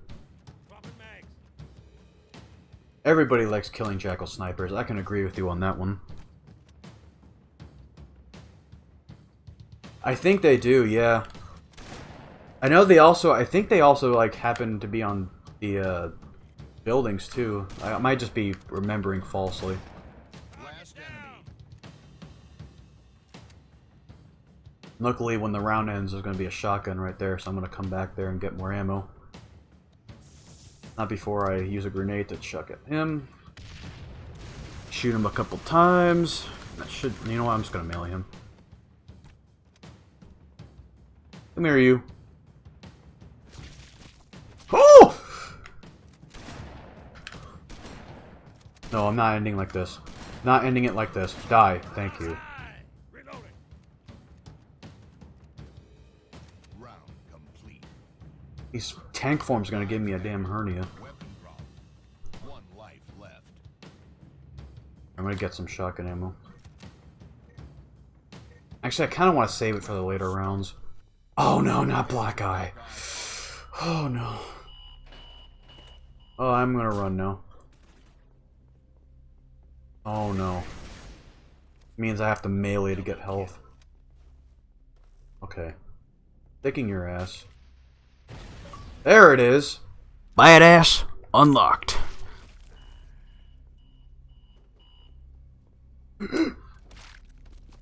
Everybody likes killing jackal snipers. I can agree with you on that one. I think they do, yeah. I know they also, I think they also like happen to be on the buildings too. I might just be remembering falsely. Luckily, when the round ends, there's going to be a shotgun right there, so I'm going to come back there and get more ammo. Not before I use a grenade to chuck at him. Shoot him a couple times. That should, you know what, I'm just going to melee him. Come here, you. Oh! No, I'm not ending like this. Not ending it like this. Die. Thank you. These tank forms are gonna give me a damn hernia. One life left. I'm gonna get some shotgun ammo. Actually, I kind of want to save it for the later rounds. Oh no, not Black Eye. Oh no. Oh, I'm gonna run now. Oh no. Means I have to melee to get health. Okay. Sticking your ass. There it is. Badass unlocked. There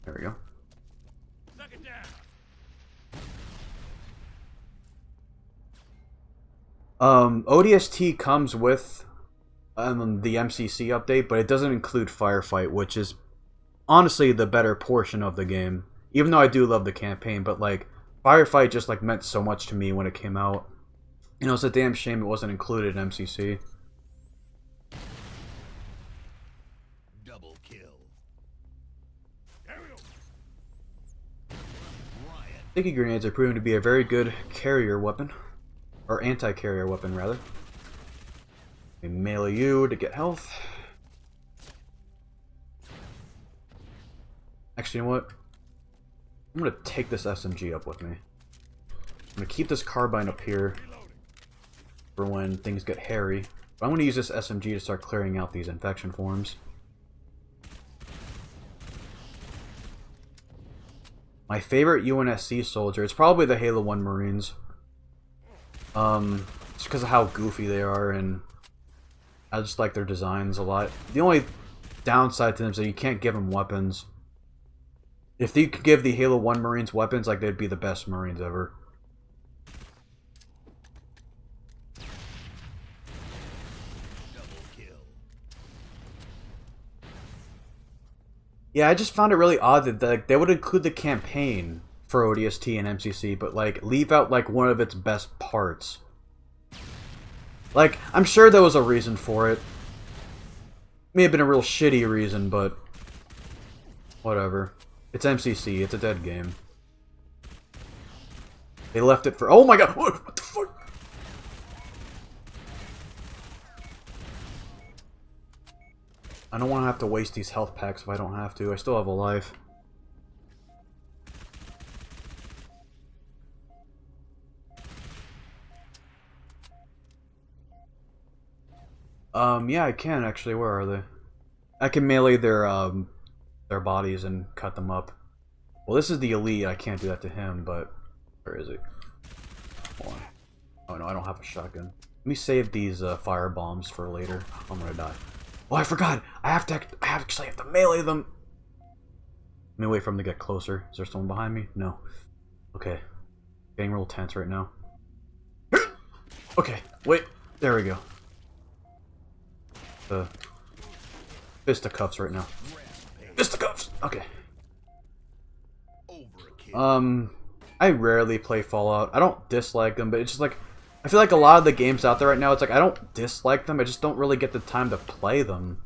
we go. ODST comes with the MCC update, but it doesn't include Firefight, which is honestly the better portion of the game. Even though I do love the campaign, but like Firefight just like meant so much to me when it came out. You know, it's a damn shame it wasn't included in MCC. Double kill. Sticky grenades are proven to be a very good carrier weapon. Or anti-carrier weapon, rather. We melee you to get health. Actually, you know what? I'm gonna take this SMG up with me. I'm gonna keep this carbine up here for when things get hairy. But I'm gonna use this SMG to start clearing out these infection forms. My favorite UNSC soldier, it's probably the Halo 1 Marines. Just because of how goofy they are, and I just like their designs a lot. The only downside to them is that you can't give them weapons. If you could give the Halo 1 Marines weapons, like, they'd be the best Marines ever. Yeah, I just found it really odd that like, they would include the campaign for ODST and MCC, but like leave out like one of its best parts. Like, I'm sure there was a reason for it. May have been a real shitty reason, but whatever. It's MCC, it's a dead game. They left it for— oh my god! What the fuck? I don't want to have to waste these health packs if I don't have to. I still have a life. Yeah, I can actually. Where are they? I can melee their bodies and cut them up. Well, this is the elite. I can't do that to him, but where is it? Hold on. Oh no, I don't have a shotgun. Let me save these fire bombs for later. I'm gonna die. Oh, I forgot. I actually have to melee them. Let me wait for him to get closer. Is there someone behind me? No. Okay. Getting real tense right now. Okay, wait. There we go. The fisticuffs right now. Fisticuffs. Okay. I rarely play Fallout. I don't dislike them, but it's just like I feel like a lot of the games out there right now, it's like I don't dislike them, I just don't really get the time to play them.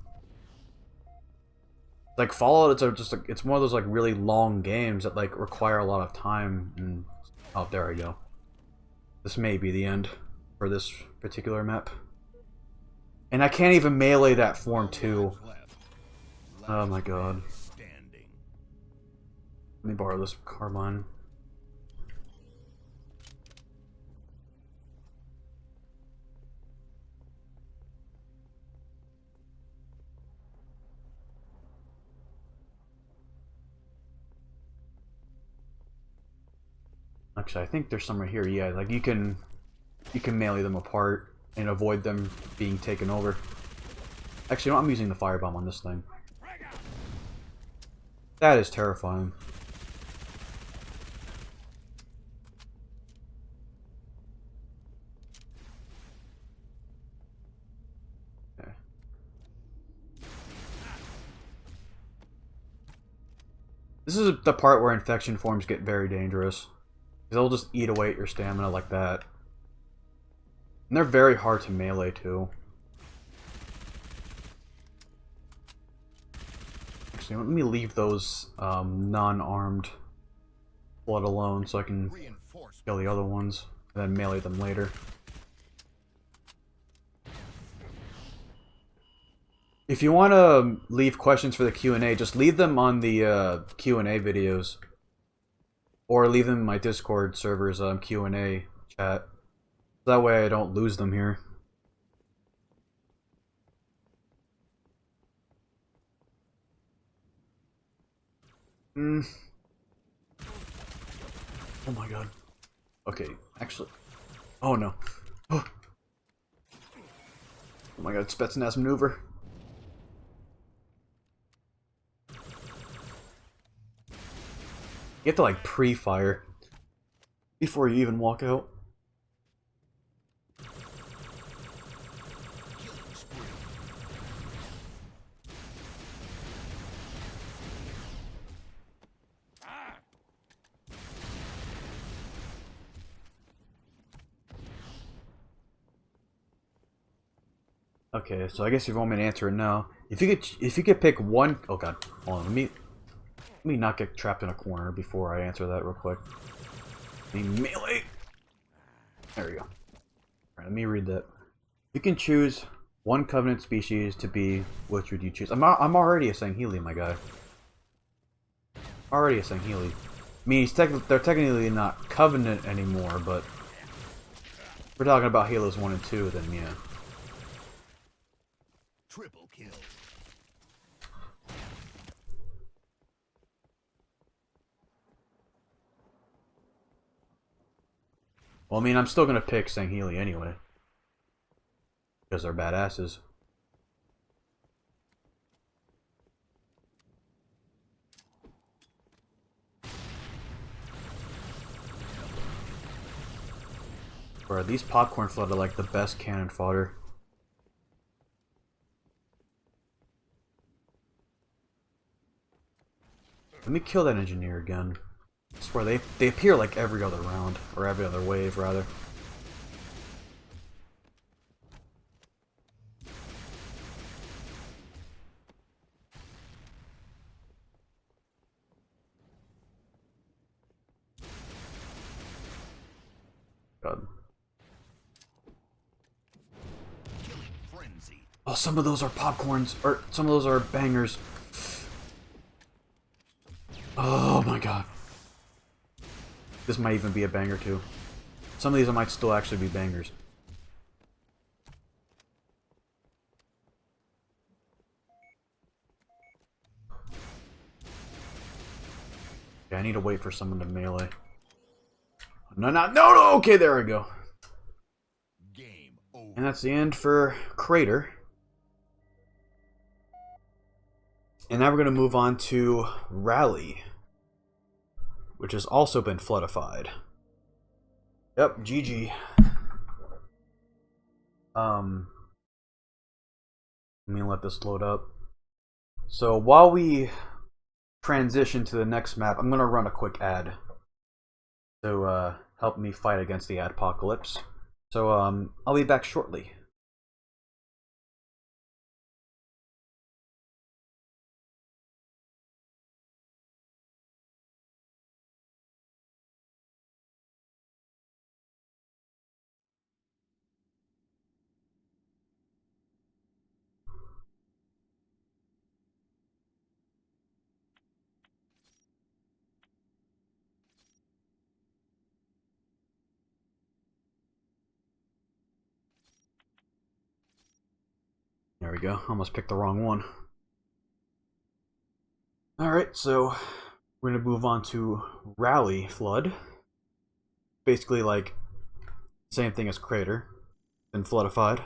Like Fallout, it's one of those like really long games that like require a lot of time. And oh, there I go. This may be the end for this particular map. And I can't even melee that form too. Oh my god. Let me borrow this carbine. Actually, I think there's some right here. Yeah, like you can melee them apart and avoid them being taken over. Actually, no, I'm using the firebomb on this thing. That is terrifying. Okay. This is the part where infection forms get very dangerous. They'll just eat away at your stamina like that. And they're very hard to melee too. Actually, let me leave those non-armed blood alone so I can kill the other ones and then melee them later. If you want to leave questions for the Q&A, just leave them on the Q&A videos. Or leave them in my Discord server's Q&A chat. That way I don't lose them here. Oh my god. Okay, actually. Oh no. Oh my god, Spetsnaz maneuver. You have to like pre-fire before you even walk out. Okay, so I guess you want me to answer it now. If you could pick one, oh god, hold on, let me not get trapped in a corner before I answer that real quick. Let me melee. There we go. Alright, let me read that. You can choose one Covenant species to be. Which would you choose? I'm already a Sangheili, my guy. Already a Sangheili. I mean, they're technically not Covenant anymore, but if we're talking about Halos 1 and 2, then yeah. Triple kill. Well, I mean, I'm still gonna pick Sangheili anyway. Because they're badasses. Bro, these popcorn flood are like the best cannon fodder. Let me kill that engineer again. I swear, they appear like every other round. Or every other wave, rather. God. Oh, some of those are popcorns, or some of those are bangers. Oh my god. This might even be a banger too. Some of these might still actually be bangers. Yeah, I need to wait for someone to melee. No, okay, there we go. Game over. And that's the end for Crator. And now we're going to move on to Rally, which has also been floodified. Yep, GG. Let me let this load up. So while we transition to the next map, I'm going to run a quick ad to help me fight against the adpocalypse. So I'll be back shortly. There we go. Almost picked the wrong one. Alright, so we're going to move on to Rally Flood. Basically like same thing as Crator. Been floodified.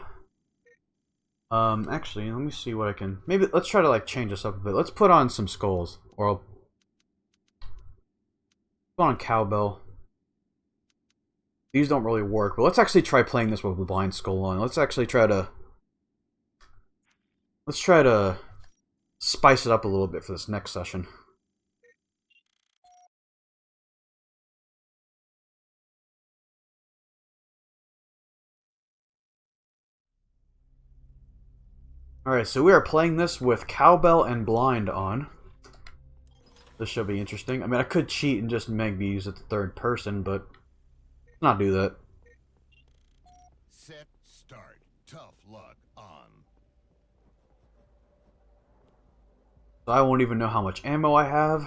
Actually, let me see what I can... Maybe let's try to like change this up a bit. Let's put on some skulls. Or I'll put on cowbell. These don't really work, but let's actually try playing this with the blind skull on. Let's actually try to... Let's try to spice it up a little bit for this next session. Alright, so we are playing this with cowbell and blind on. This should be interesting. I mean, I could cheat and just maybe use it the third person, but let's not do that. Set, start. Tough luck on. So I won't even know how much ammo I have,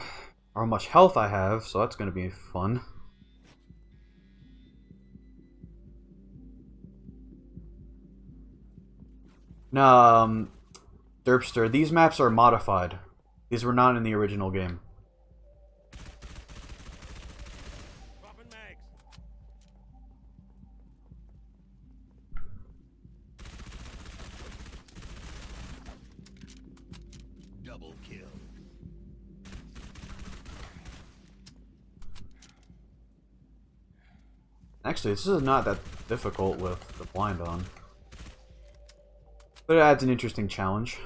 or how much health I have, so that's going to be fun. Now, Derpster, these maps are modified. These were not in the original game. Dropping mags. Double kill. Actually, this is not that difficult with the blind on. But it adds an interesting challenge.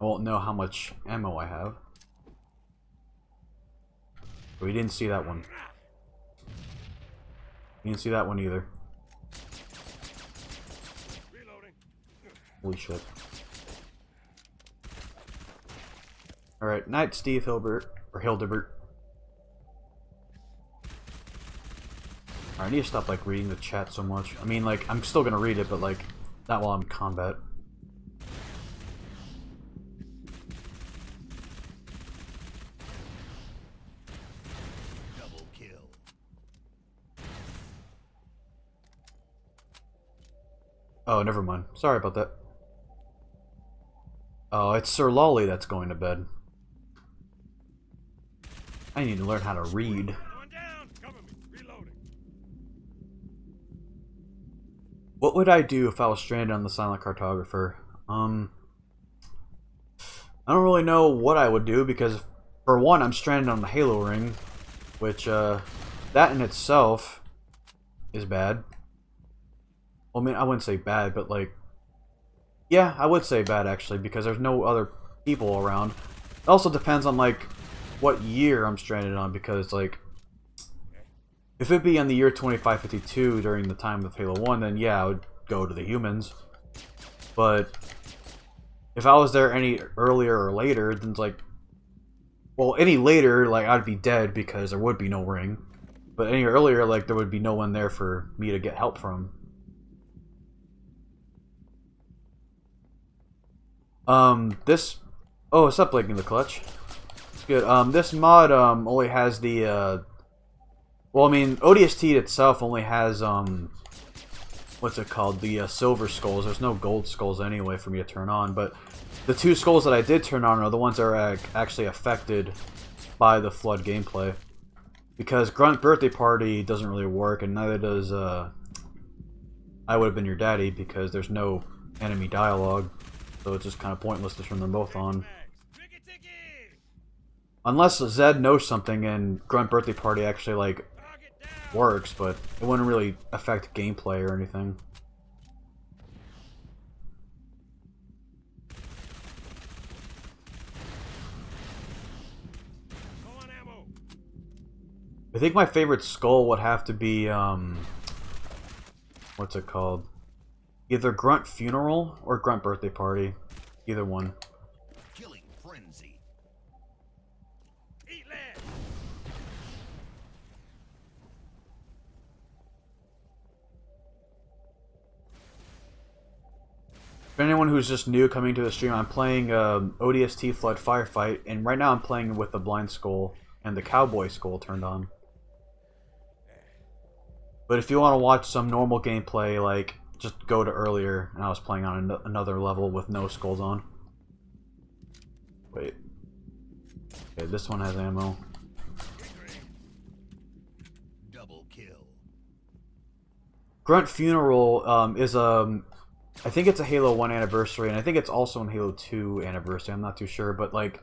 I won't know how much ammo I have. We didn't see that one. We didn't see that one either. Reloading. Holy shit. Alright, night Steve Hilbert, or Hildebert. Alright, I need to stop like reading the chat so much. I mean, like, I'm still gonna read it, but like, not while I'm in combat. Double kill. Oh, never mind. Sorry about that. Oh, it's Sir Lolly that's going to bed. I need to learn how to read. Going down. Cover me. Reloading. What would I do if I was stranded on the Silent Cartographer? I don't really know what I would do because, for one, I'm stranded on the Halo Ring, which, that in itself is bad. Well, I mean, I wouldn't say bad, but, like, yeah, I would say bad, actually, because there's no other people around. It also depends on, like, what year I'm stranded on, because, like, if it be in the year 2552 during the time of Halo 1, then yeah, I would go to the humans. But if I was there any earlier or later, then it's like, well, any later, like, I'd be dead because there would be no ring. But any earlier, like, there would be no one there for me to get help from. This... Oh, what's up, Blake in the clutch? It's good. This mod, only has the, well, I mean, ODST itself only has, what's it called? The, silver skulls. There's no gold skulls anyway for me to turn on, but the two skulls that I did turn on are the ones that are actually affected by the Flood gameplay. Because Grunt Birthday Party doesn't really work, and neither does I Would Have Been Your Daddy, because there's no enemy dialogue. So it's just kind of pointless to turn them both on. Unless Zedd knows something and Grunt Birthday Party actually, like, works, but it wouldn't really affect gameplay or anything. I think my favorite skull would have to be, what's it called? Either Grunt Funeral or Grunt Birthday Party. Either one. Killing frenzy. Eat lead. For anyone who's just new coming to the stream, I'm playing ODST Flood Firefight, and right now I'm playing with the Blind Skull and the Cowboy Skull turned on. But if you want to watch some normal gameplay, like, just go to earlier, and I was playing on another level with no skulls on. Wait. Okay, this one has ammo. Double kill. Grunt Funeral is I think it's a Halo 1 anniversary, and I think it's also in Halo 2 anniversary, I'm not too sure, but like,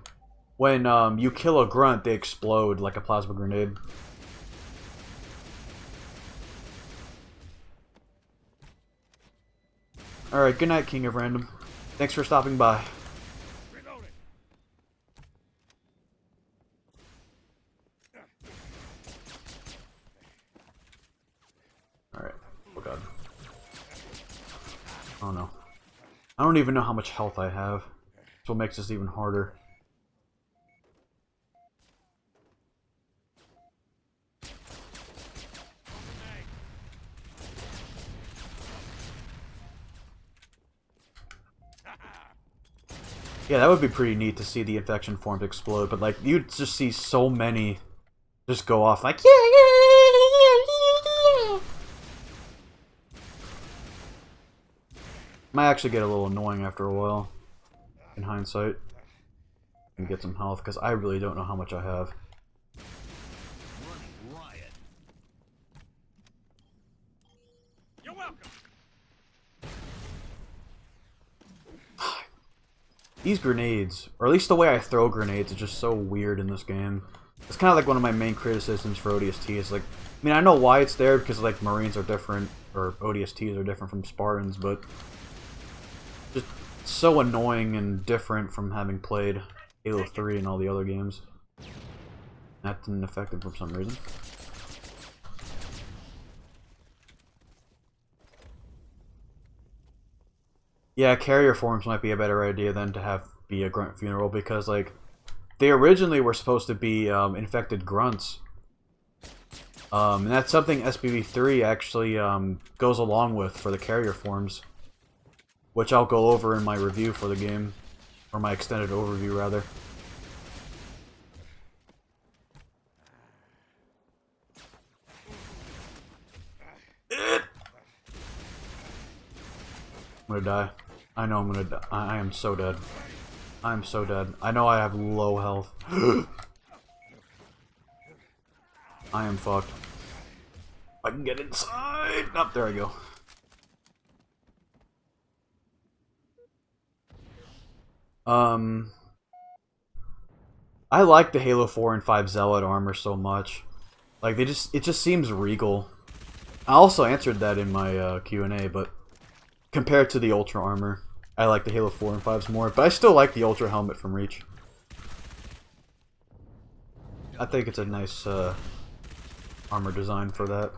when you kill a grunt, they explode like a plasma grenade. Alright, good night, King of Random. Thanks for stopping by. Reloading. Alright. Oh god. Oh no. I don't even know how much health I have. That's what makes this even harder. Yeah, that would be pretty neat to see the infection forms explode, but like, you'd just see so many just go off like, yeah, yeah. Might actually get a little annoying after a while, in hindsight. And get some health, because I really don't know how much I have. Running riot. You're welcome. These grenades, or at least the way I throw grenades, is just so weird in this game. It's kind of like one of my main criticisms for ODST. Is like, I mean, I know why it's there, because like Marines are different, or ODSTs are different from Spartans, but just so annoying and different from having played Halo 3 and all the other games. That didn't affect it for some reason. Yeah, carrier forms might be a better idea than to have be a grunt funeral, because like they originally were supposed to be infected grunts, and that's something SPV3 actually goes along with for the carrier forms, which I'll go over in my review for the game, or my extended overview rather. I'm gonna die. I know I'm gonna die. I am so dead. I'm so dead. I know I have low health. I am fucked. I can get inside. Up there I go. I like the Halo 4 and 5 Zealot armor so much. Like it just seems regal. I also answered that in my Q&A, but compared to the Ultra armor, I like the Halo 4 and 5s more, but I still like the Ultra helmet from Reach. I think it's a nice armor design for that.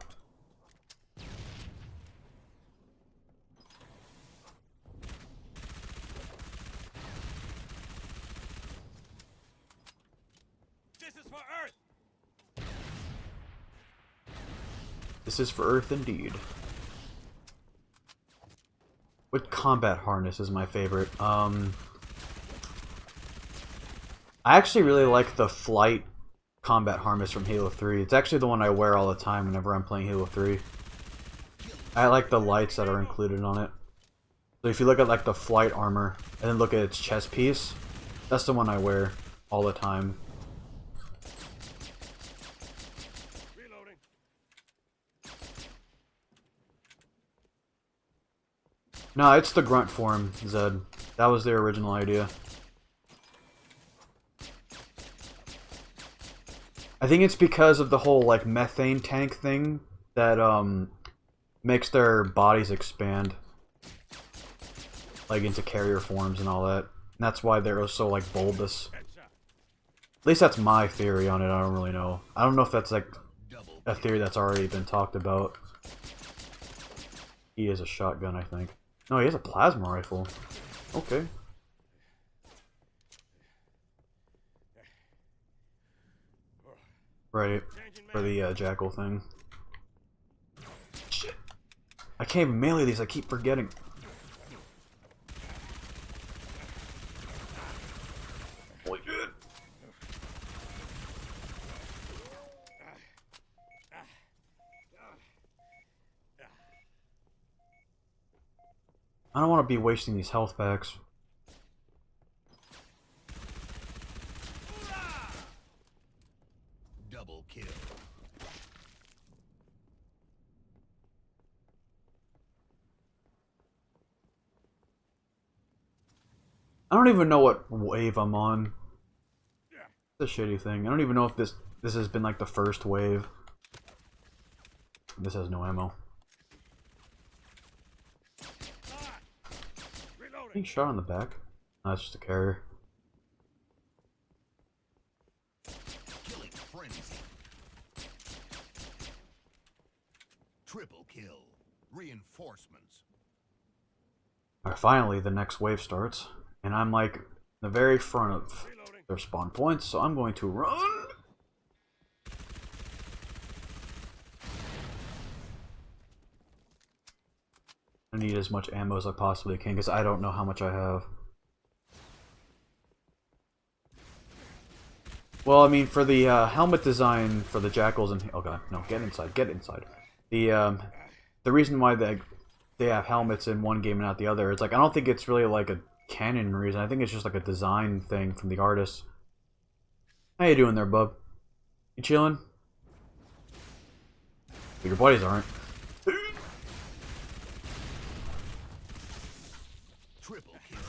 This is for Earth. This is for Earth indeed. What combat harness is my favorite? I actually really like the flight combat harness from Halo 3. It's actually the one I wear all the time whenever I'm playing Halo 3. I like the lights that are included on it. So if you look at like the flight armor and then look at its chest piece, that's the one I wear all the time. No, it's the grunt form, Zedd. That was their original idea. I think it's because of the whole, like, methane tank thing that, makes their bodies expand. Like, into carrier forms and all that. And that's why they're so, like, bulbous. At least that's my theory on it, I don't really know. I don't know if that's, like, a theory that's already been talked about. He has a shotgun, I think. No, he has a plasma rifle. Okay. Right, for the jackal thing. Shit. I can't even melee these, I keep forgetting. Holy shit. I don't want to be wasting these health packs. Double kill. I don't even know what wave I'm on. It's a shitty thing. I don't even know if this has been like the first wave. This has no ammo. Getting shot on the back. No, that's just a carrier. Killing frenzy. Triple kill. Reinforcements. Alright, finally the next wave starts. And I'm like the very front of their spawn points, so I'm going to run. I need as much ammo as I possibly can because I don't know how much I have. Well, I mean, for the helmet design for the jackals and oh god, no, get inside, get inside. The reason why they have helmets in one game and not the other, it's like I don't think it's really like a canon reason. I think it's just like a design thing from the artist. How you doing there, bub? You chilling? But your buddies aren't. Triple kill.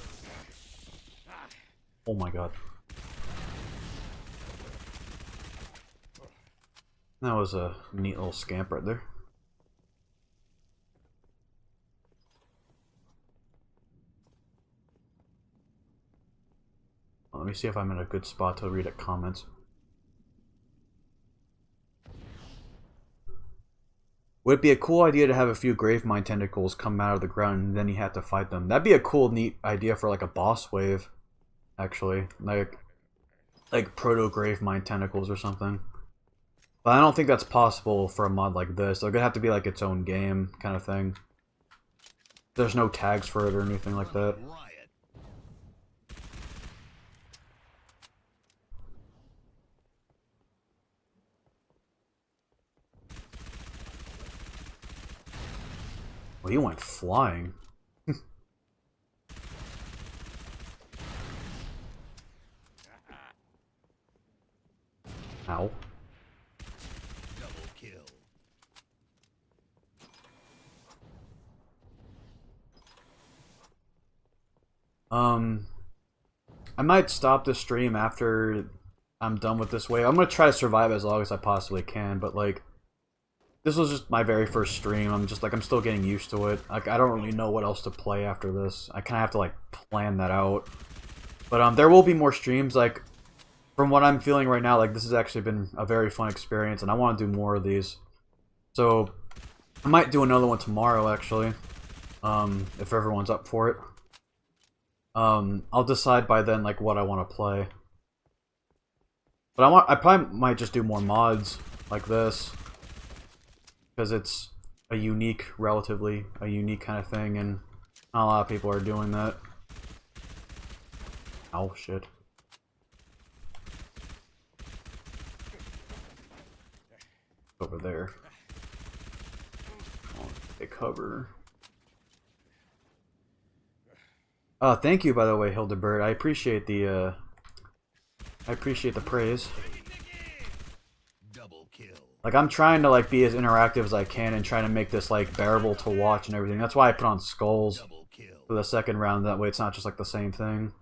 Oh my god. That was a neat little scamp right there. Let me see if I'm in a good spot to read the comments. Would it be a cool idea to have a few Gravemind tentacles come out of the ground and then you have to fight them? That'd be a cool, neat idea for like a boss wave, actually. Like proto Gravemind tentacles or something. But I don't think that's possible for a mod like this. They're gonna have to be like its own game kind of thing. There's no tags for it or anything like that. Well, he went flying. Ow. Double kill. I might stop the stream after I'm done with this wave. I'm gonna try to survive as long as I possibly can, but like, this was just my very first stream. I'm still getting used to it. Like, I don't really know what else to play after this. I kind of have to, like, plan that out. But, there will be more streams. Like, from what I'm feeling right now, like, this has actually been a very fun experience, and I want to do more of these. So, I might do another one tomorrow, actually. If everyone's up for it. I'll decide by then, like, what I want to play. But I probably might just do more mods like this. Because it's relatively a unique kind of thing, and not a lot of people are doing that. Oh, shit. Over there. I'll take cover. Oh, thank you, by the way, Hildebert. I appreciate the praise. Like, I'm trying to, like, be as interactive as I can and trying to make this, like, bearable to watch and everything. That's why I put on skulls. for the second round. That way it's not just like the same thing.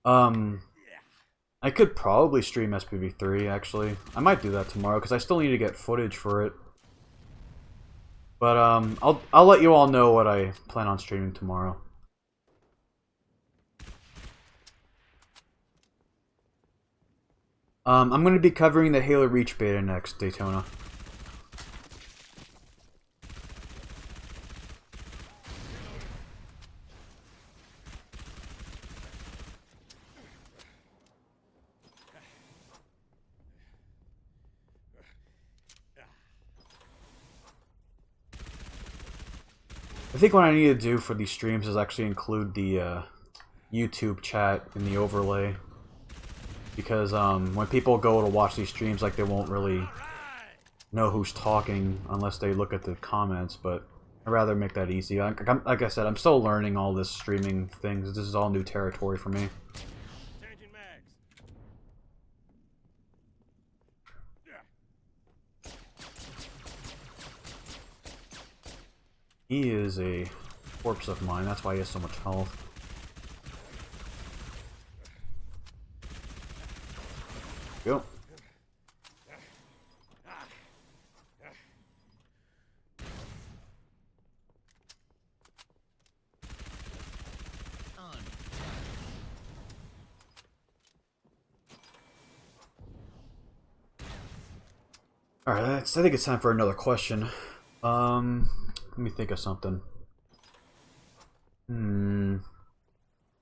I could probably stream SPV3 actually. I might do that tomorrow because I still need to get footage for it. But I'll let you all know what I plan on streaming tomorrow. I'm going to be covering the Halo Reach beta next, Daytona. I think what I need to do for these streams is actually include the YouTube chat in the overlay. Because when people go to watch these streams, like, they won't really know who's talking unless they look at the comments, but I'd rather make that easy. Like I said, I'm still learning all this streaming things. This is all new territory for me. Changing mags. He is a corpse of mine, that's why he has so much health. Go. Alright, I think it's time for another question. Let me think of something.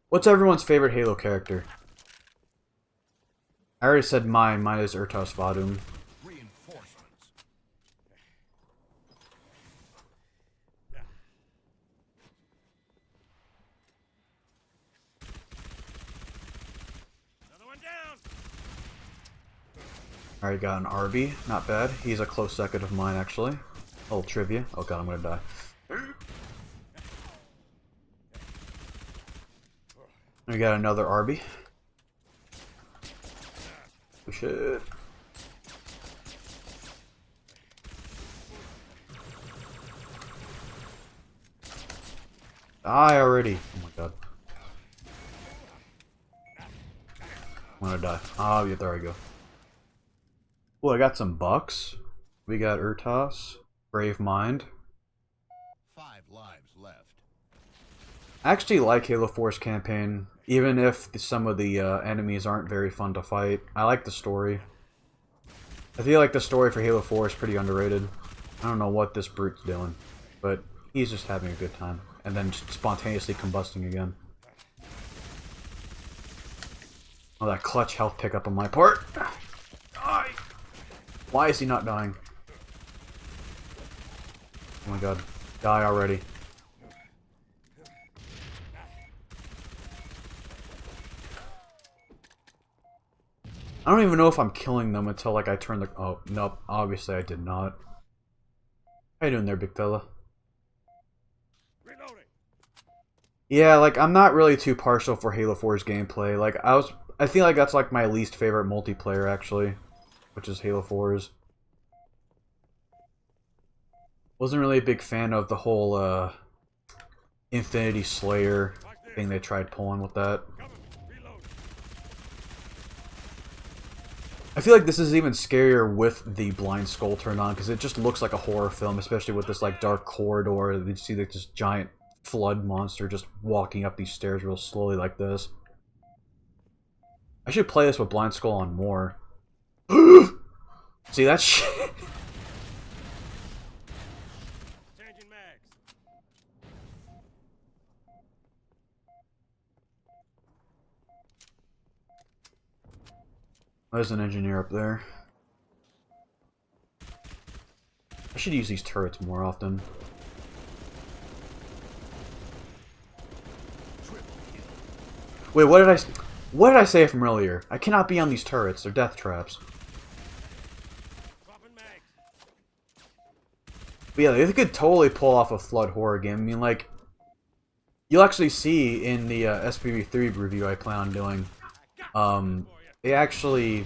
What's everyone's favorite Halo character? I already said mine. Mine is Vengeful Vadam. Reinforcements. Another one down. Alright, got an RB. Not bad. He's a close second of mine, actually. A little trivia. Oh god, I'm gonna die. We got another RB. Oh shit. Die already. Oh my god. I'm gonna die. Ah, yeah, there I go. Oh, I got some bucks. We got Urtas, Brave Mind. 5 lives left. I actually like Halo 4's campaign, even if some of the enemies aren't very fun to fight. I like the story. I feel like the story for Halo 4 is pretty underrated. I don't know what this brute's doing, but he's just having a good time. And then just spontaneously combusting again. Oh, that clutch health pickup on my part. Die! Why is he not dying? Oh my god. Die already. I don't even know if I'm killing them until, like, I turn the... Oh, nope. Obviously I did not. How you doing there, big fella? Reloading. Yeah, like, I'm not really too partial for Halo 4's gameplay. Like, I feel like that's, like, my least favorite multiplayer, actually. Which is Halo 4's. Wasn't really a big fan of the whole, Infinity Slayer thing they tried pulling with that. I feel like this is even scarier with the blind skull turned on, because it just looks like a horror film, especially with this, like, dark corridor. You see, like, this giant flood monster just walking up these stairs real slowly like this. I should play this with blind skull on more. See that shit? Changing mags. There's an engineer up there. I should use these turrets more often. Wait, what did I say from earlier? I cannot be on these turrets. They're death traps. Dropping mags. But yeah, they could totally pull off a flood horror game. I mean, like, you'll actually see in the SPV3 review I plan on doing. They actually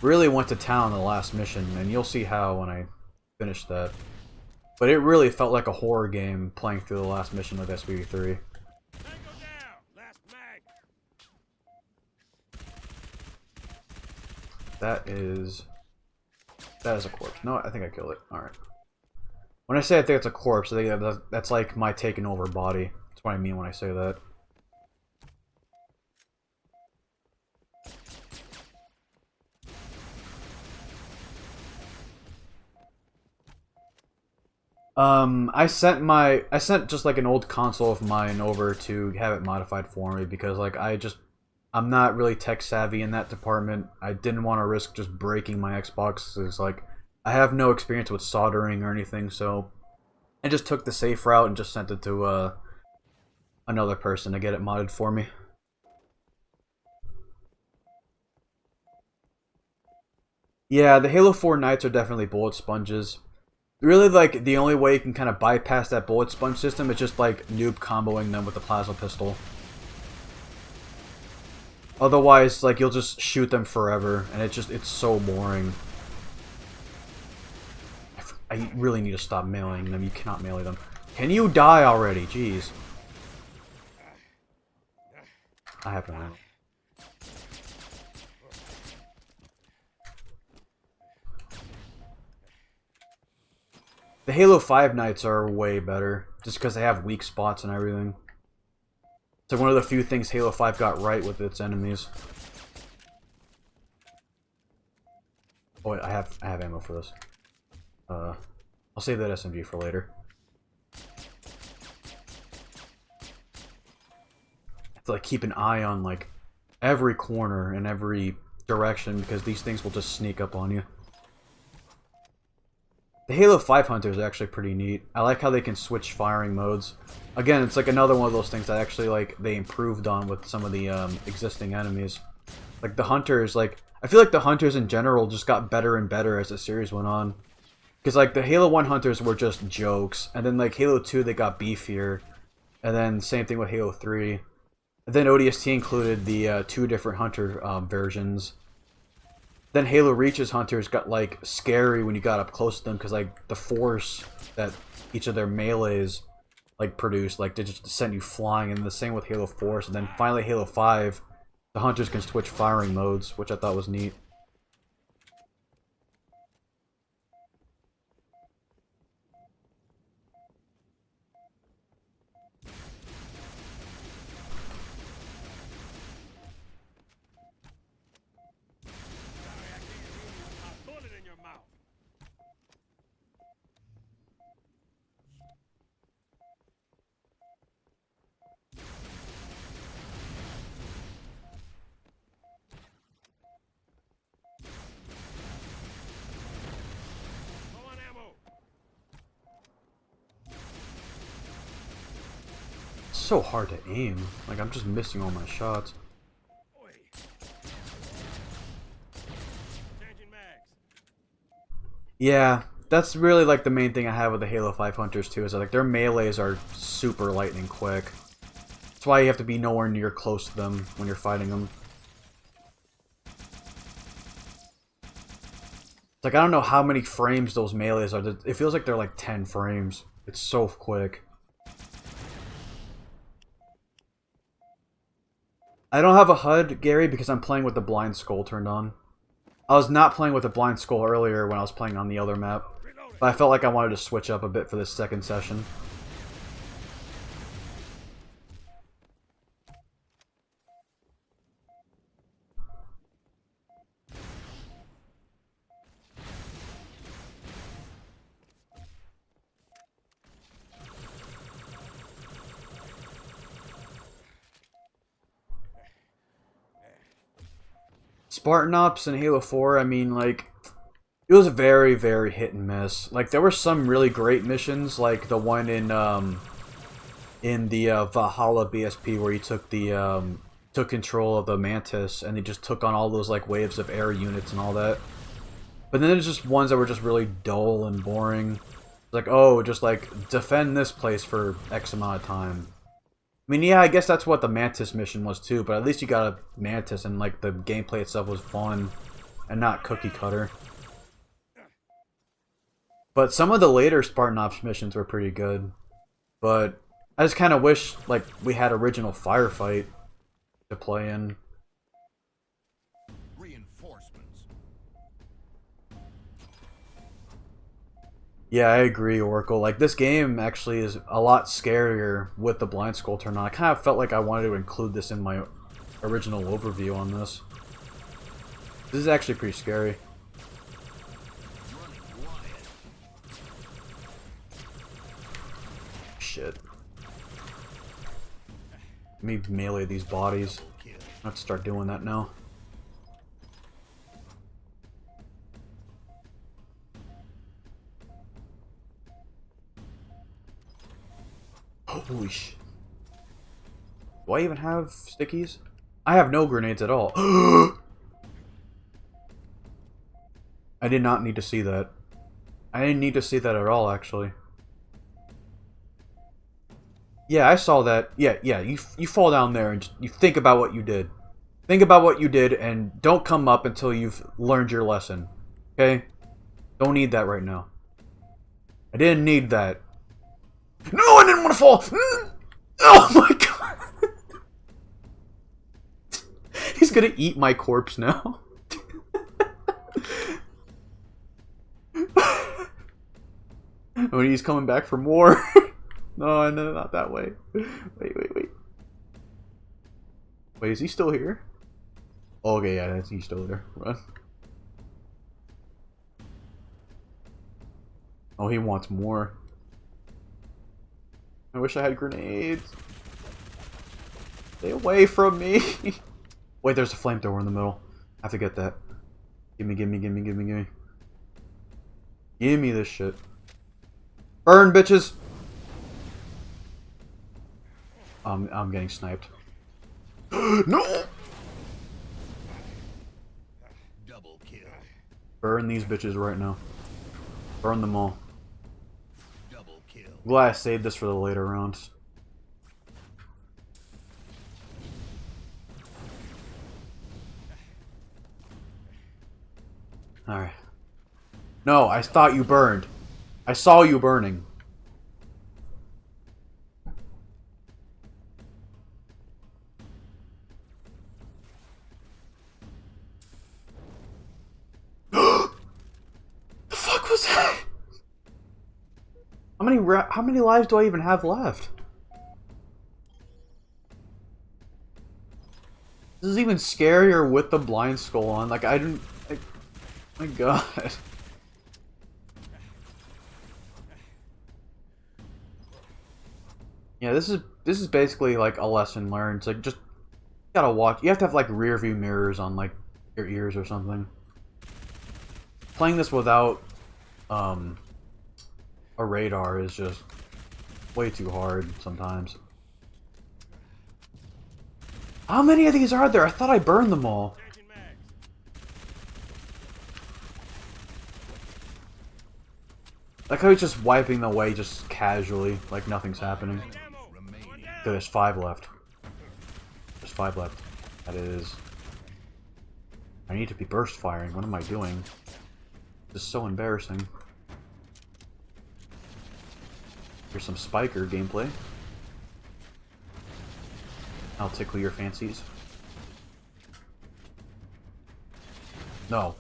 really went to town in the last mission, and you'll see how when I finish that. But it really felt like a horror game playing through the last mission of SPV3. Tango down. Last mag. That is a corpse. No, I think I killed it. Alright. When I say I think it's a corpse, I think that's like my taken over body. That's what I mean when I say that. I sent just like an old console of mine over to have it modified for me because like I'm not really tech savvy in that department. I didn't want to risk just breaking my Xbox. It's like I have no experience with soldering or anything, so I just took the safe route and just sent it to another person to get it modded for me. Yeah, the Halo 4 Knights are definitely bullet sponges. Really, like, the only way you can kind of bypass that bullet sponge system is just, like, noob comboing them with the plasma pistol. Otherwise, like, you'll just shoot them forever, and it's so boring. I really need to stop meleeing them. You cannot melee them. Can you die already? Jeez. I have one. The Halo 5 Knights are way better, just because they have weak spots and everything. It's like one of the few things Halo 5 got right with its enemies. Oh wait, I have ammo for this. I'll save that SMG for later. I have to like keep an eye on like every corner and every direction because these things will just sneak up on you. The Halo 5 Hunters are actually pretty neat. I like how they can switch firing modes. Again, it's like another one of those things that actually like they improved on with some of the existing enemies. Like the Hunters, like I feel like the Hunters in general just got better and better as the series went on. Because like the Halo 1 Hunters were just jokes, and then like Halo 2 they got beefier, and then same thing with Halo 3. And then ODST included the 2 different Hunter versions. Then Halo Reach's Hunters got, like, scary when you got up close to them, because, like, the force that each of their melees, like, produced, like, they just sent you flying, and the same with Halo 4. So then finally Halo 5, the Hunters can switch firing modes, which I thought was neat. So hard to aim. Like, I'm just missing all my shots. Yeah, that's really like the main thing I have with the Halo 5 Hunters too, is that, like, their melees are super lightning quick. That's why you have to be nowhere near close to them when you're fighting them. It's like, I don't know how many frames those melees are. It feels like they're like 10 frames. It's so quick. I don't have a HUD, Gary, because I'm playing with the blind skull turned on. I was not playing with the blind skull earlier when I was playing on the other map, but I felt like I wanted to switch up a bit for this second session. Spartan Ops and Halo 4, I mean, like, it was very, very hit and miss. Like, there were some really great missions, like the one in the Valhalla BSP where you took control of the Mantis and they just took on all those, like, waves of air units and all that. But then there's just ones that were just really dull and boring. Like, oh, just, like, defend this place for X amount of time. I mean, yeah, I guess that's what the Mantis mission was too, but at least you got a Mantis and, like, the gameplay itself was fun and not cookie cutter. But some of the later Spartan Ops missions were pretty good. But I just kind of wish like we had original Firefight to play in. Reinforcements. Yeah, I agree, Oracle. Like, this game actually is a lot scarier with the blind skull turned on. I kind of felt like I wanted to include this in my original overview on this. This is actually pretty scary. Shit. Let me melee these bodies. I have to start doing that now. Holy shit. Do I even have stickies? I have no grenades at all. I did not need to see that. I didn't need to see that at all, actually. Yeah, I saw that. Yeah, you fall down there and you think about what you did. Think about what you did and don't come up until you've learned your lesson. Okay? Don't need that right now. I didn't need that. No, I didn't want to fall! Oh my god! He's gonna eat my corpse now. Oh, he's coming back for more. No, not that way. Wait. Wait, is he still here? Oh, okay, yeah, he's still there. Run. Oh, he wants more. I wish I had grenades. Stay away from me. Wait, there's a flamethrower in the middle. I have to get that. Gimme. Gimme this shit. Burn, bitches! I'm getting sniped. No! Double kill. Burn these bitches right now. Burn them all. Double kill. Glad I saved this for the later rounds. Alright. No, I thought you burned. I saw you burning. The fuck was that? How many lives do I even have left? This is even scarier with the blind skull on. Like, I didn't... my god. Yeah, this is basically like a lesson learned. It's like, just gotta watch. You have to have like rear view mirrors on like your ears or something. Playing this without a radar is just way too hard sometimes. How many of these are there? I thought I burned them all. Like how he's just wiping them away just casually, like nothing's happening. Okay, there's 5 left. There's 5 left. That is... I need to be burst firing. What am I doing? This is so embarrassing. Here's some Spiker gameplay. I'll tickle your fancies. No.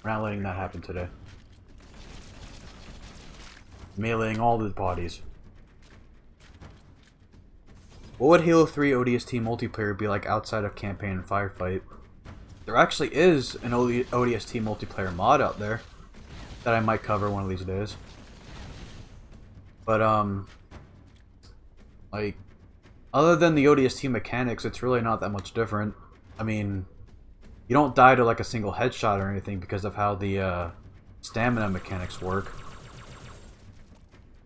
We're not letting that happen today. Meleeing all the bodies. What would Halo 3 ODST multiplayer be like outside of campaign and firefight? There actually is an ODST multiplayer mod out there that I might cover one of these days. But, like, other than the ODST mechanics, it's really not that much different. I mean, you don't die to, like, a single headshot or anything because of how the, stamina mechanics work.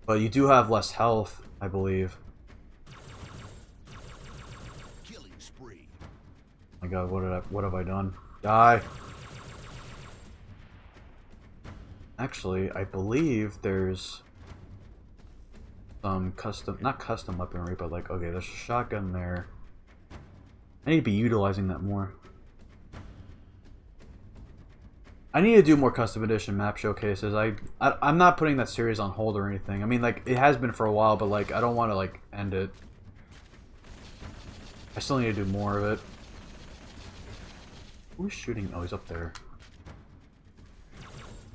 But you do have less health, I believe. Killing spree. Oh my god, what have I done? Die! Actually, I believe there's some not custom weaponry, but like, okay, there's a shotgun there. I need to be utilizing that more. I need to do more custom edition map showcases. I'm not putting that series on hold or anything. I mean, like, it has been for a while, but like, I don't want to like end it. I still need to do more of it. Who's shooting? Oh, he's up there.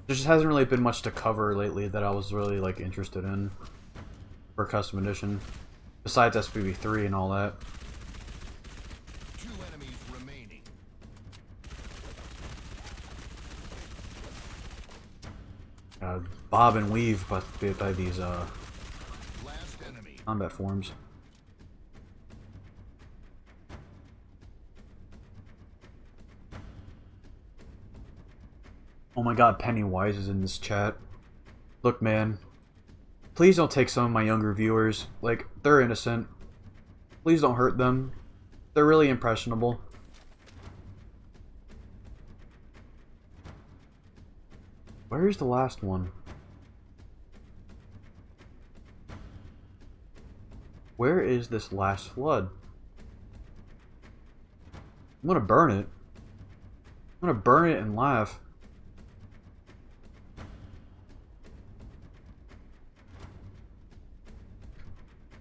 There just hasn't really been much to cover lately that I was really like interested in for custom edition, besides SPV3 and all that. 2 enemies remaining. Bob and weave by these Last enemy. combat forms. Oh my god, Pennywise is in this chat. Look, man. Please don't take some of my younger viewers. Like, they're innocent. Please don't hurt them. They're really impressionable. Where's the last one? Where is this last flood? I'm gonna burn it. I'm gonna burn it and laugh.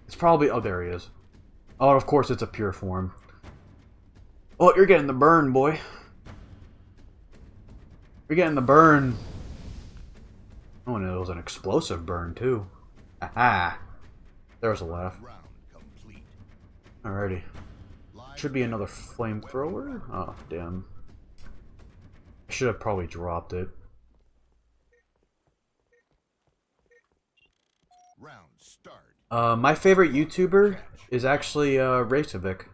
It's probably... oh, there he is. Oh, of course it's a pure form. Oh, you're getting the burn, boy. You're getting the burn. Oh, and it was an explosive burn, too. Aha! There's a laugh. Round complete. Alrighty. Should be another flamethrower? Oh, damn. I should have probably dropped it. Round start. My favorite YouTuber is actually Reykjavik.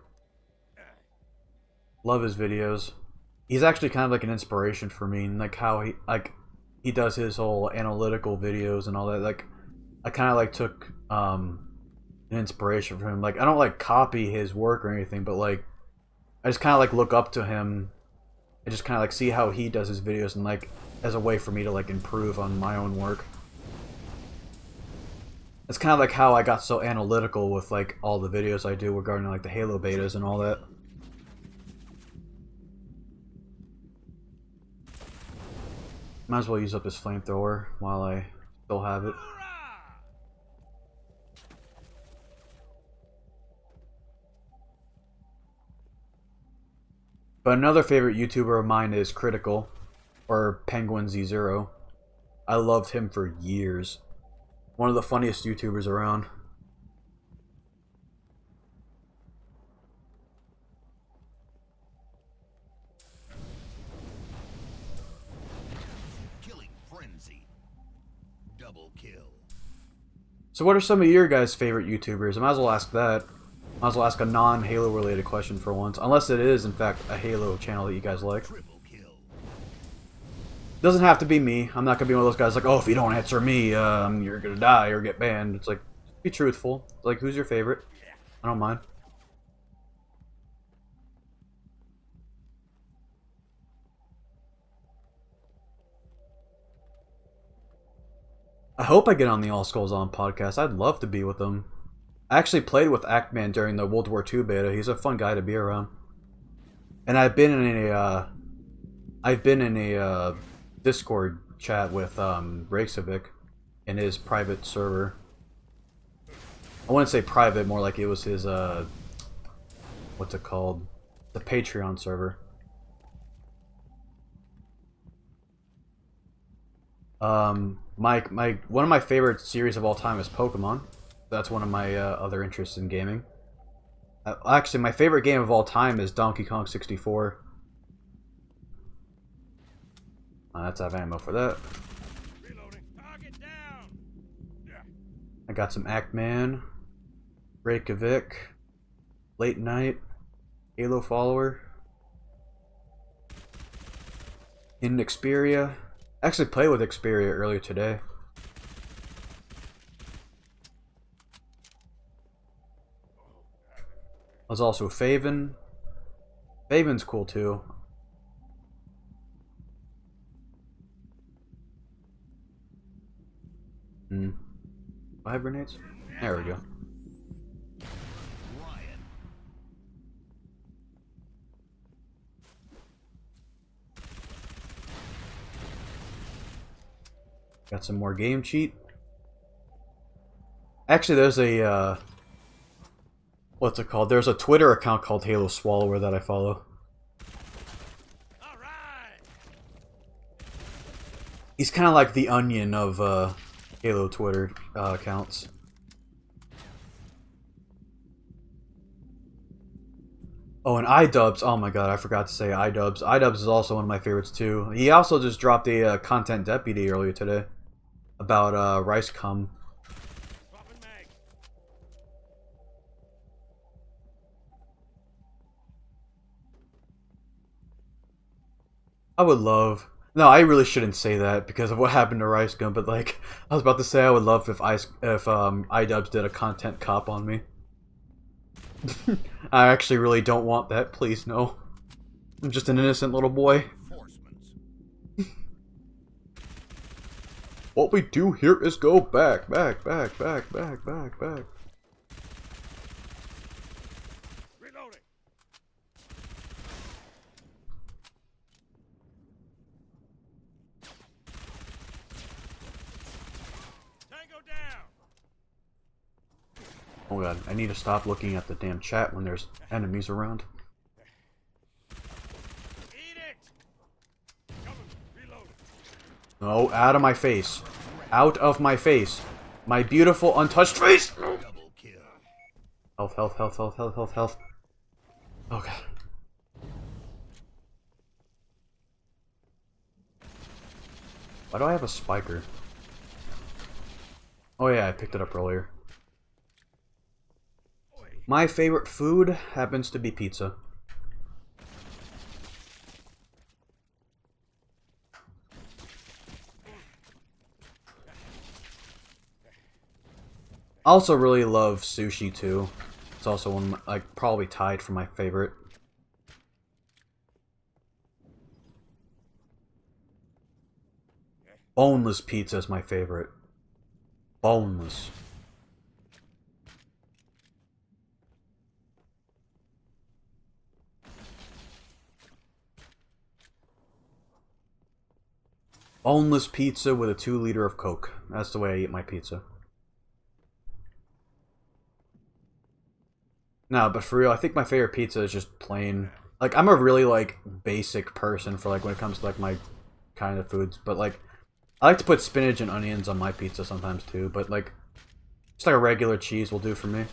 Love his videos. He's actually kind of like an inspiration for me, and like how he does his whole analytical videos and all that. Like, I kind of like took an inspiration from him. Like, I don't like copy his work or anything, but like I just kind of like look up to him and just kind of like see how he does his videos, and like as a way for me to like improve on my own work. It's kind of like how I got so analytical with like all the videos I do regarding like the Halo betas and all that. Might as well use up this flamethrower while I still have it. But another favorite YouTuber of mine is Critical, or Penguin Z0. I loved him for years. One of the funniest YouTubers around. Killing frenzy. Double kill. So what are some of your guys' favorite YouTubers? I might as well ask that. Might as well ask a non-Halo related question for once. Unless it is, in fact, a Halo channel that you guys like. Triple kill. Doesn't have to be me. I'm not gonna be one of those guys like, oh, if you don't answer me, you're gonna die or get banned. It's like, be truthful. Like, who's your favorite? I don't mind. I hope I get on the All Skulls On podcast. I'd love to be with them. I actually played with Actman during the World War II beta. He's a fun guy to be around. And I've been in a Discord chat with Reykjavik in his private server. I wouldn't say private, more like it was his what's it called? The Patreon server. One of my favorite series of all time is Pokemon. That's one of my other interests in gaming. Actually, my favorite game of all time is Donkey Kong 64. Let's have ammo for that. Reloading. Target down. I got some Actman, Reykjavik, Late Night, Halo Follower, in Xperia. I actually played with Xperia earlier today. There's also Faven. Faven's cool too. Five grenades? There we go. Riot. Got some more game cheat. Actually, there's a what's it called? There's a Twitter account called Halo Swallower that I follow. All right. He's kind of like the Onion of Halo Twitter accounts. Oh, and iDubbbz. Oh my god, I forgot to say iDubbbz. iDubbbz is also one of my favorites too. He also just dropped a content deputy earlier today about Rice Cum. Swapping mags. I would love. No, I really shouldn't say that because of what happened to Rice Gum. But like, I was about to say, I would love if iDubbbz did a content cop on me. I actually really don't want that. Please, no. I'm just an innocent little boy. Reinforcements. What we do here is go back, back, back, back, back, back, back. Reloading. Tango down. Oh god, I need to stop looking at the damn chat when there's enemies around. Eat it. Coming. Reloading. No, out of my face. Out of my face. My beautiful untouched face! Double kill. Health, health, health, health, health, health, health. Oh god. Why do I have a spiker? Oh yeah, I picked it up earlier. My favorite food happens to be pizza. I also really love sushi too. It's also one, like, probably tied for my favorite. Boneless pizza is my favorite. Boneless. Boneless pizza with a 2 liter of Coke. That's the way I eat my pizza. No, but for real, I think my favorite pizza is just plain. Like, I'm a really, like, basic person for, like, when it comes to, like, my kind of foods. But, like, I like to put spinach and onions on my pizza sometimes, too. But, like, just like a regular cheese will do for me.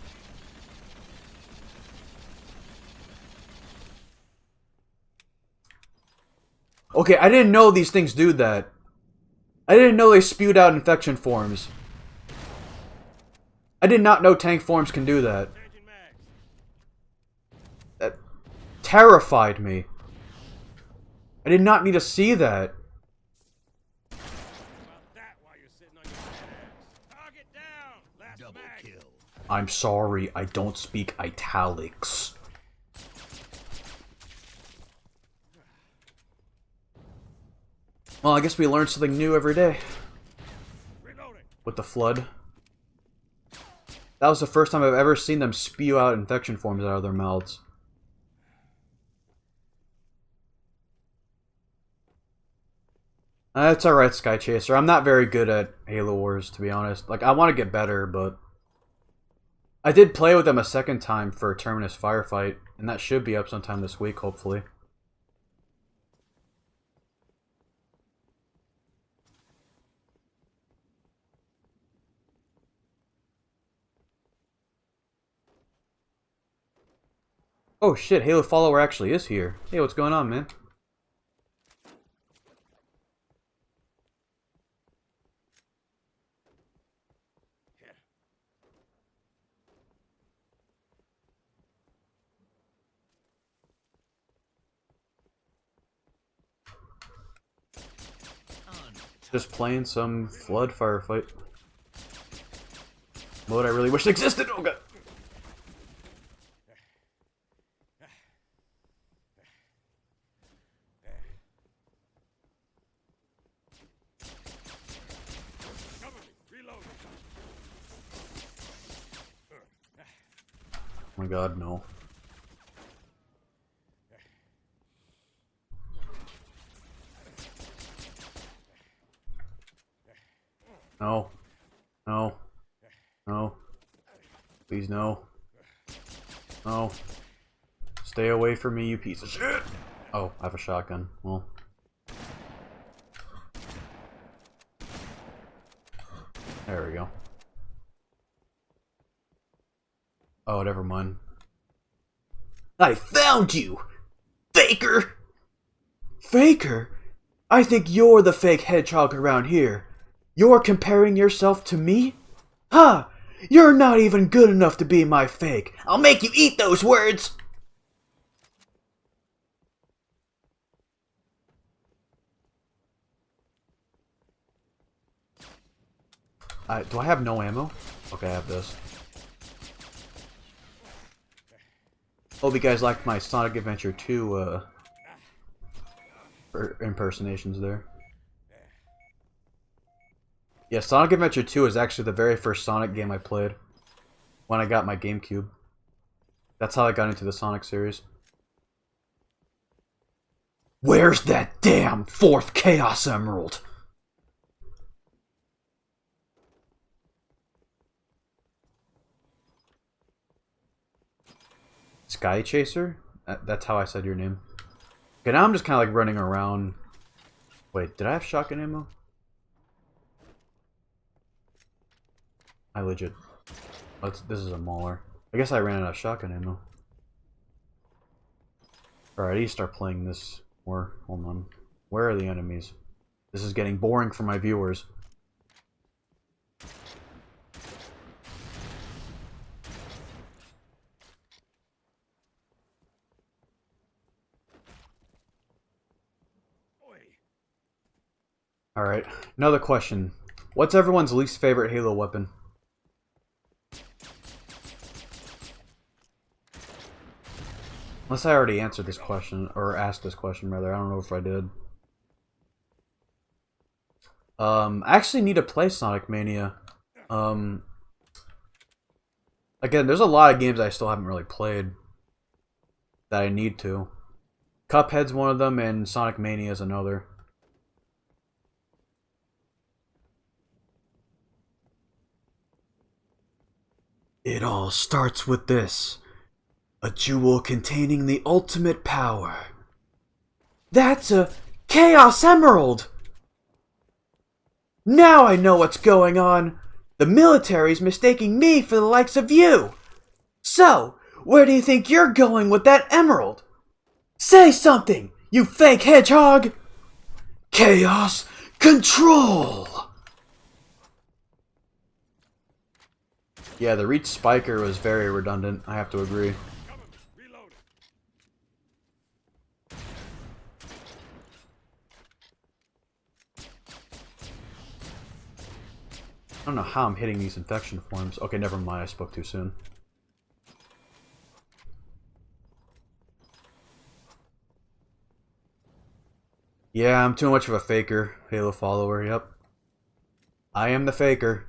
Okay, I didn't know these things do that. I didn't know they spewed out infection forms. I did not know tank forms can do that. Changing mags. That terrified me. I did not need to see that. About that while you're sitting on your ass. Target down. Last Double mag. kill. I'm sorry, I don't speak italics. Well, I guess we learn something new every day. Reloading. With the flood. That was the first time I've ever seen them spew out infection forms out of their mouths. That's alright, Sky Chaser. I'm not very good at Halo Wars, to be honest. Like, I want to get better, but I did play with them a second time for Terminus Firefight, and that should be up sometime this week, hopefully. Oh shit, Halo Follower actually is here. Hey, what's going on, man? Just playing some Flood Firefight. Mode I really wish existed! Oh god! Cover me. Reloading. Oh my god, no. No. No. No. Please, no. No. Stay away from me, you piece of shit! Oh, I have a shotgun. Well. There we go. Oh, never mind. I found you! Faker! Faker? I think you're the fake hedgehog around here. You're comparing yourself to me? Ha! Huh, you're not even good enough to be my fake. I'll make you eat those words! Do I have no ammo? Okay, I have this. Hope you guys liked my Sonic Adventure 2 impersonations there. Yeah, Sonic Adventure 2 is actually the very first Sonic game I played when I got my GameCube. That's how I got into the Sonic series. Where's that damn fourth Chaos Emerald? Sky Chaser? That's how I said your name. Okay, now I'm just kind of like running around. Wait, did I have shotgun ammo? I legit... this is a mauler. I guess I ran out of shotgun ammo. Alright, I need to start playing this more. Hold on. Where are the enemies? This is getting boring for my viewers. Alright, another question. What's everyone's least favorite Halo weapon? Unless I already answered this question, or asked this question rather, I don't know if I did. I actually need to play Sonic Mania. Again, there's a lot of games I still haven't really played that I need to. Cuphead's one of them, and Sonic Mania is another. It all starts with this. A jewel containing the ultimate power. That's a Chaos Emerald! Now I know what's going on. The military's mistaking me for the likes of you. So, where do you think you're going with that emerald? Say something, you fake hedgehog! Chaos Control! Yeah, the Reach Spiker was very redundant, I have to agree. I don't know how I'm hitting these infection forms. Okay, never mind, I spoke too soon. Yeah, I'm too much of a faker. Halo follower, yep. I am the faker.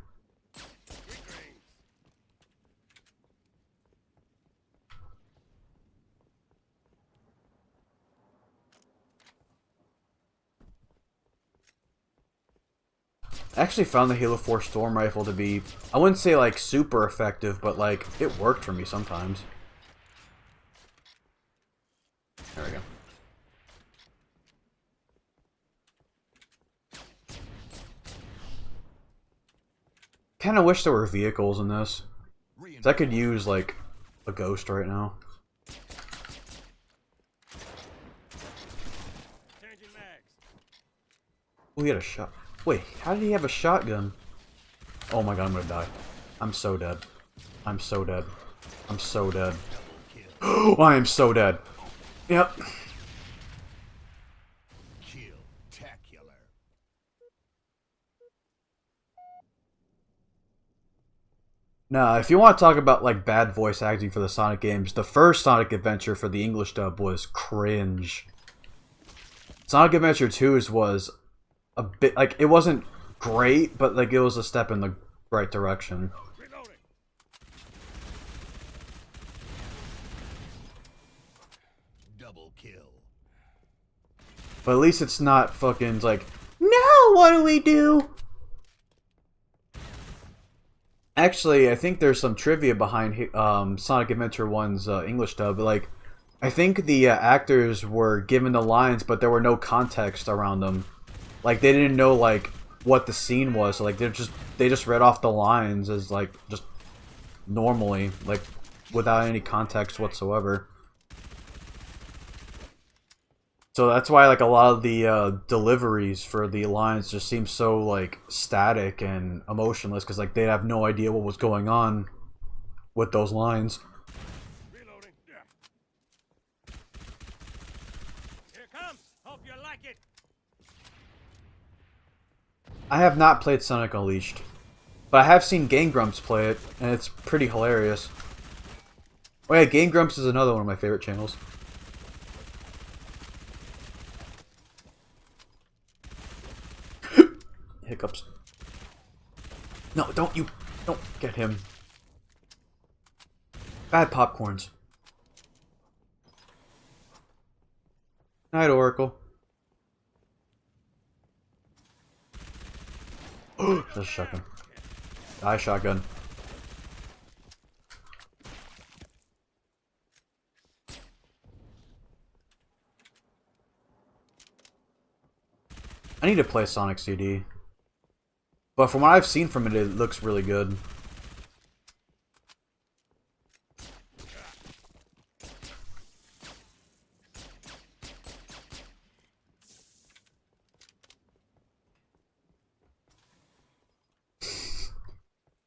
I actually found the Halo 4 Storm Rifle to be, I wouldn't say like super effective, but like, it worked for me sometimes. There we go. Kinda wish there were vehicles in this. 'Cause I could use like a ghost right now. Oh, he had a shot. Wait, how did he have a shotgun? Oh my god, I'm gonna die. I'm so dead. I'm so dead. I'm so dead. Oh, I am so dead. Yep. Kill-tacular. Nah, if you want to talk about like bad voice acting for the Sonic games, the first Sonic Adventure for the English dub was cringe. Sonic Adventure 2's was a bit like, it wasn't great, but like it was a step in the right direction. Double kill. But at least it's not fucking like, now what do we do? Actually, I think there's some trivia behind Sonic Adventure 1's English dub. Like, I think the actors were given the lines, but there were no context around them. Like, they didn't know like what the scene was. So, like, they just read off the lines as like just normally, like without any context whatsoever. So that's why like a lot of the deliveries for the lines just seem so like static and emotionless because like they have no idea what was going on with those lines. Reloading. Here it comes. Hope you like it. I have not played Sonic Unleashed, but I have seen Game Grumps play it, and it's pretty hilarious. Oh yeah, Game Grumps is another one of my favorite channels. Hiccups. No, don't get him. Bad popcorns. Night, Oracle. Just shotgun. Die, shotgun. I need to play Sonic CD. But from what I've seen from it, it looks really good.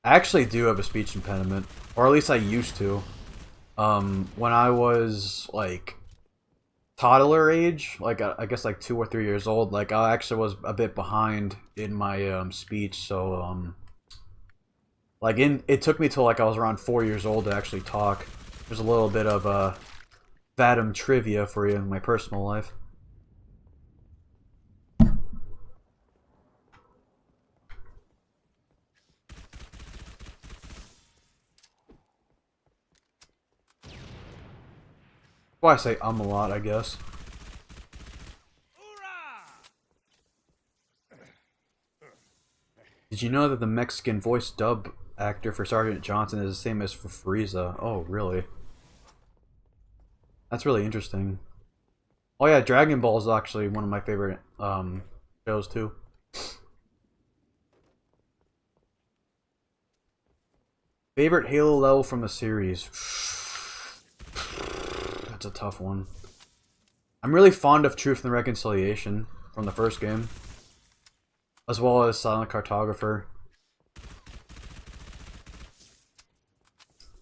I actually do have a speech impediment, or at least I used to. When I was like toddler age, like I guess like 2 or 3 years old, like I actually was a bit behind in my speech, so like it took me till like I was around 4 years old to actually talk. There's a little bit of Vadam trivia for you in my personal life. Why I say a lot, I guess. Did you know that the Mexican voice dub actor for Sergeant Johnson is the same as for Frieza? Oh, really? That's really interesting. Oh yeah, Dragon Ball is actually one of my favorite shows too. Favorite Halo level from the series? That's a tough one. I'm really fond of Truth and Reconciliation from the first game, as well as Silent Cartographer.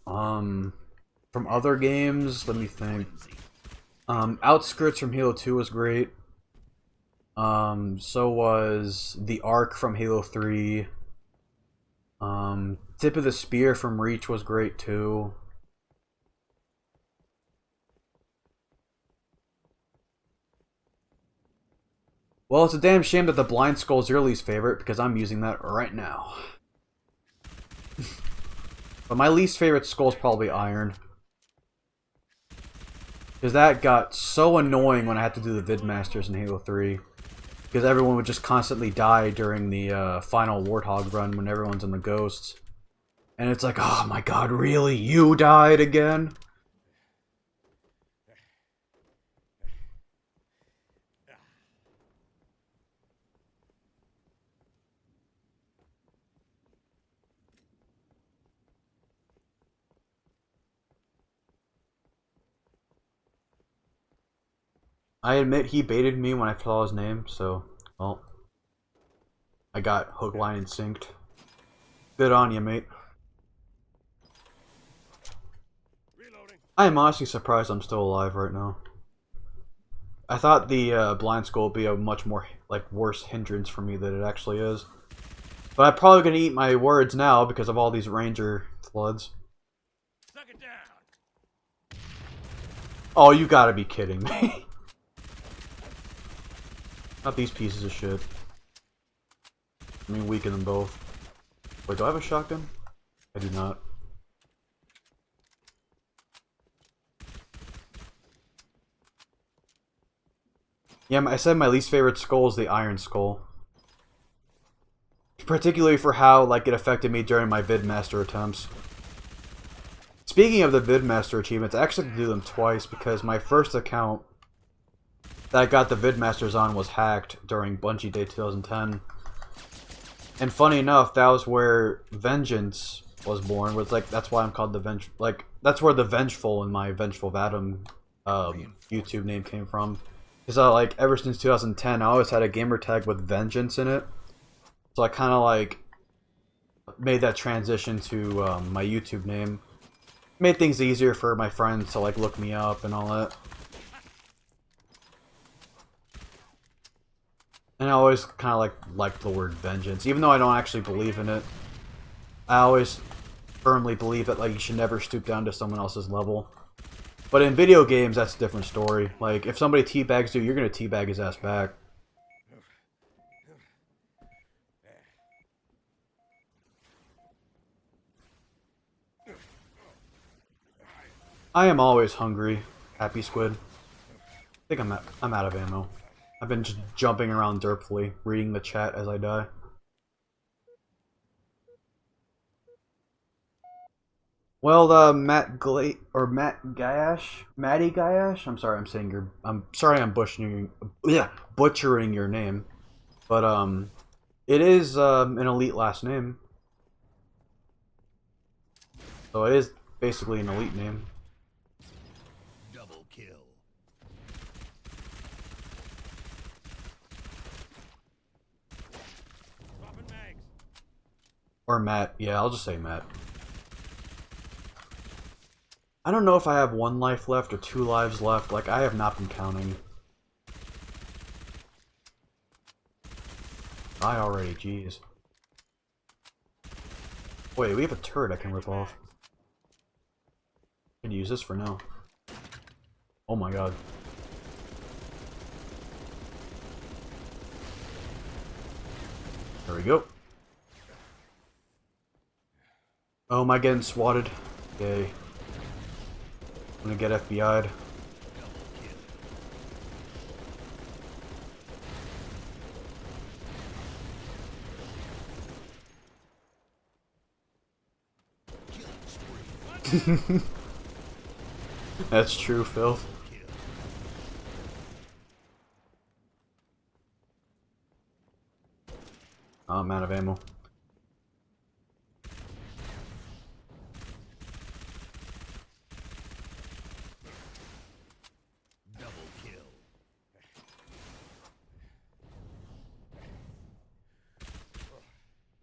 From other games, let me think. Outskirts from Halo 2 was great. So was the Arc from Halo 3. Tip of the Spear from Reach was great too. Well, it's a damn shame that the Blind Skull's your least favorite, because I'm using that right now. But my least favorite skull is probably Iron. Because that got so annoying when I had to do the Vidmasters in Halo 3. Because everyone would just constantly die during the final Warthog run when everyone's in the Ghosts. And it's like, oh my god, really? You died again? I admit he baited me when I saw his name, so, well, I got hook, line, and synced. Good on you, mate. Reloading. I am honestly surprised I'm still alive right now. I thought the Blind Skull would be a much more, like, worse hindrance for me than it actually is. But I'm probably going to eat my words now because of all these Ranger floods. Suck it down. Oh, you gotta be kidding me. Not these pieces of shit. I mean, weaken them both. Wait, do I have a shotgun? I do not. Yeah, I said my least favorite skull is the Iron Skull. particularly for how like it affected me during my vidmaster attempts. Speaking of the vidmaster achievements, I actually had to do them twice because my first account that I got the vidmasters on was hacked during Bungie Day 2010. And funny enough, that was where Vengeance was born. Was like that's why I'm called the that's where the Vengeful in my Vengeful Vadam YouTube name came from. Because like ever since 2010, I always had a gamer tag with Vengeance in it. So I kind of like made that transition to my YouTube name. Made things easier for my friends to like look me up and all that. And I always kind of like the word vengeance, even though I don't actually believe in it. I always firmly believe that like you should never stoop down to someone else's level. But in video games, that's a different story. Like if somebody teabags you, you're gonna teabag his ass back. I am always hungry, Happy Squid. I think I'm out of ammo. I've been just jumping around derpfully, reading the chat as I die. Well, Matty Gayash. I'm sorry, I'm butchering your name, but it is an elite last name, so it is basically an elite name. Double kill. Dropping mags. Or Matt. Yeah, I'll just say Matt. I don't know if I have 1 life left or 2 lives left. Like, I have not been counting. Die already, jeez. Wait, we have a turret I can rip off. I can use this for now. Oh my god. There we go. Oh, am I getting swatted? Yay. I'm gonna get FBI'd. That's true, filth. Oh, I'm out of ammo. Double kill.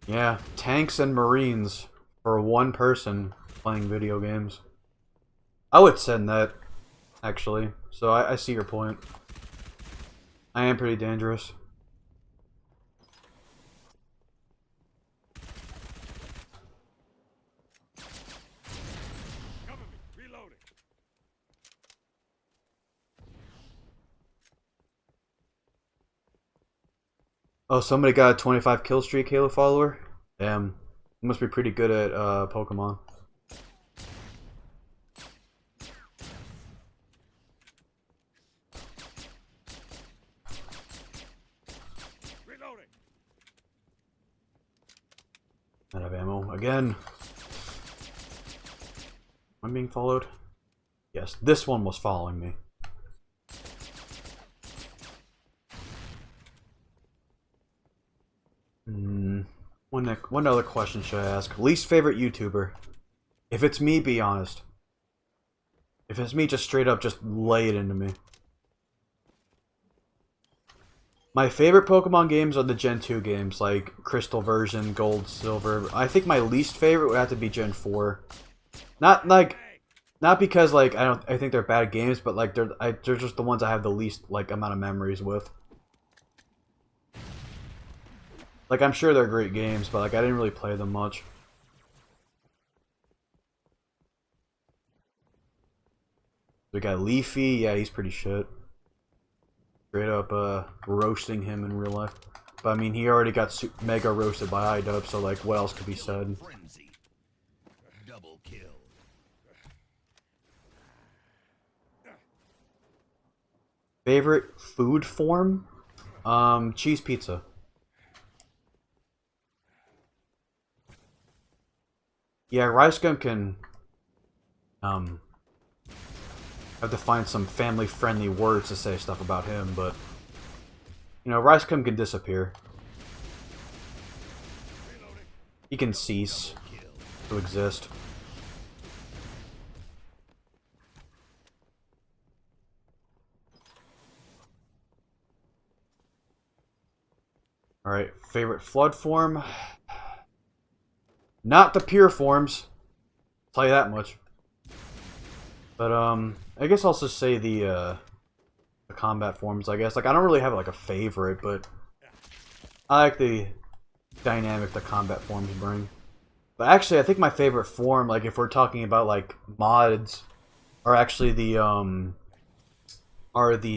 Yeah, tanks and marines for 1 person playing video games. I would send that, actually. So I see your point. I am pretty dangerous. Cover me. Reloading. Oh, somebody got a 25 kill streak, Halo follower? Damn. You must be pretty good at Pokemon. Reloading. Out of ammo again. I'm being followed? Yes, this one was following me. One other question should I ask? Least favorite YouTuber? If it's me, be honest. If it's me, just straight up, just lay it into me. My favorite Pokemon games are the Gen 2 games, like Crystal version, Gold, Silver. I think my least favorite would have to be Gen 4. Not because like I think they're bad games, but like they're just the ones I have the least like amount of memories with. Like I'm sure they're great games, but like I didn't really play them much. We got Leafy, yeah, he's pretty shit. Straight up roasting him in real life. But I mean, he already got mega roasted by iDub, so like what else could be said? Frenzy. Double kill. Favorite food form? Cheese pizza. Yeah, Ricegum can have to find some family-friendly words to say stuff about him, but you know, Ricegum can disappear. He can cease to exist. Alright, favorite flood form? Not the pure forms. I'll tell you that much. But I guess I'll just say the combat forms, I guess. Like, I don't really have like a favorite, but I like the dynamic the combat forms bring. But actually, I think my favorite form, like if we're talking about like mods, are actually the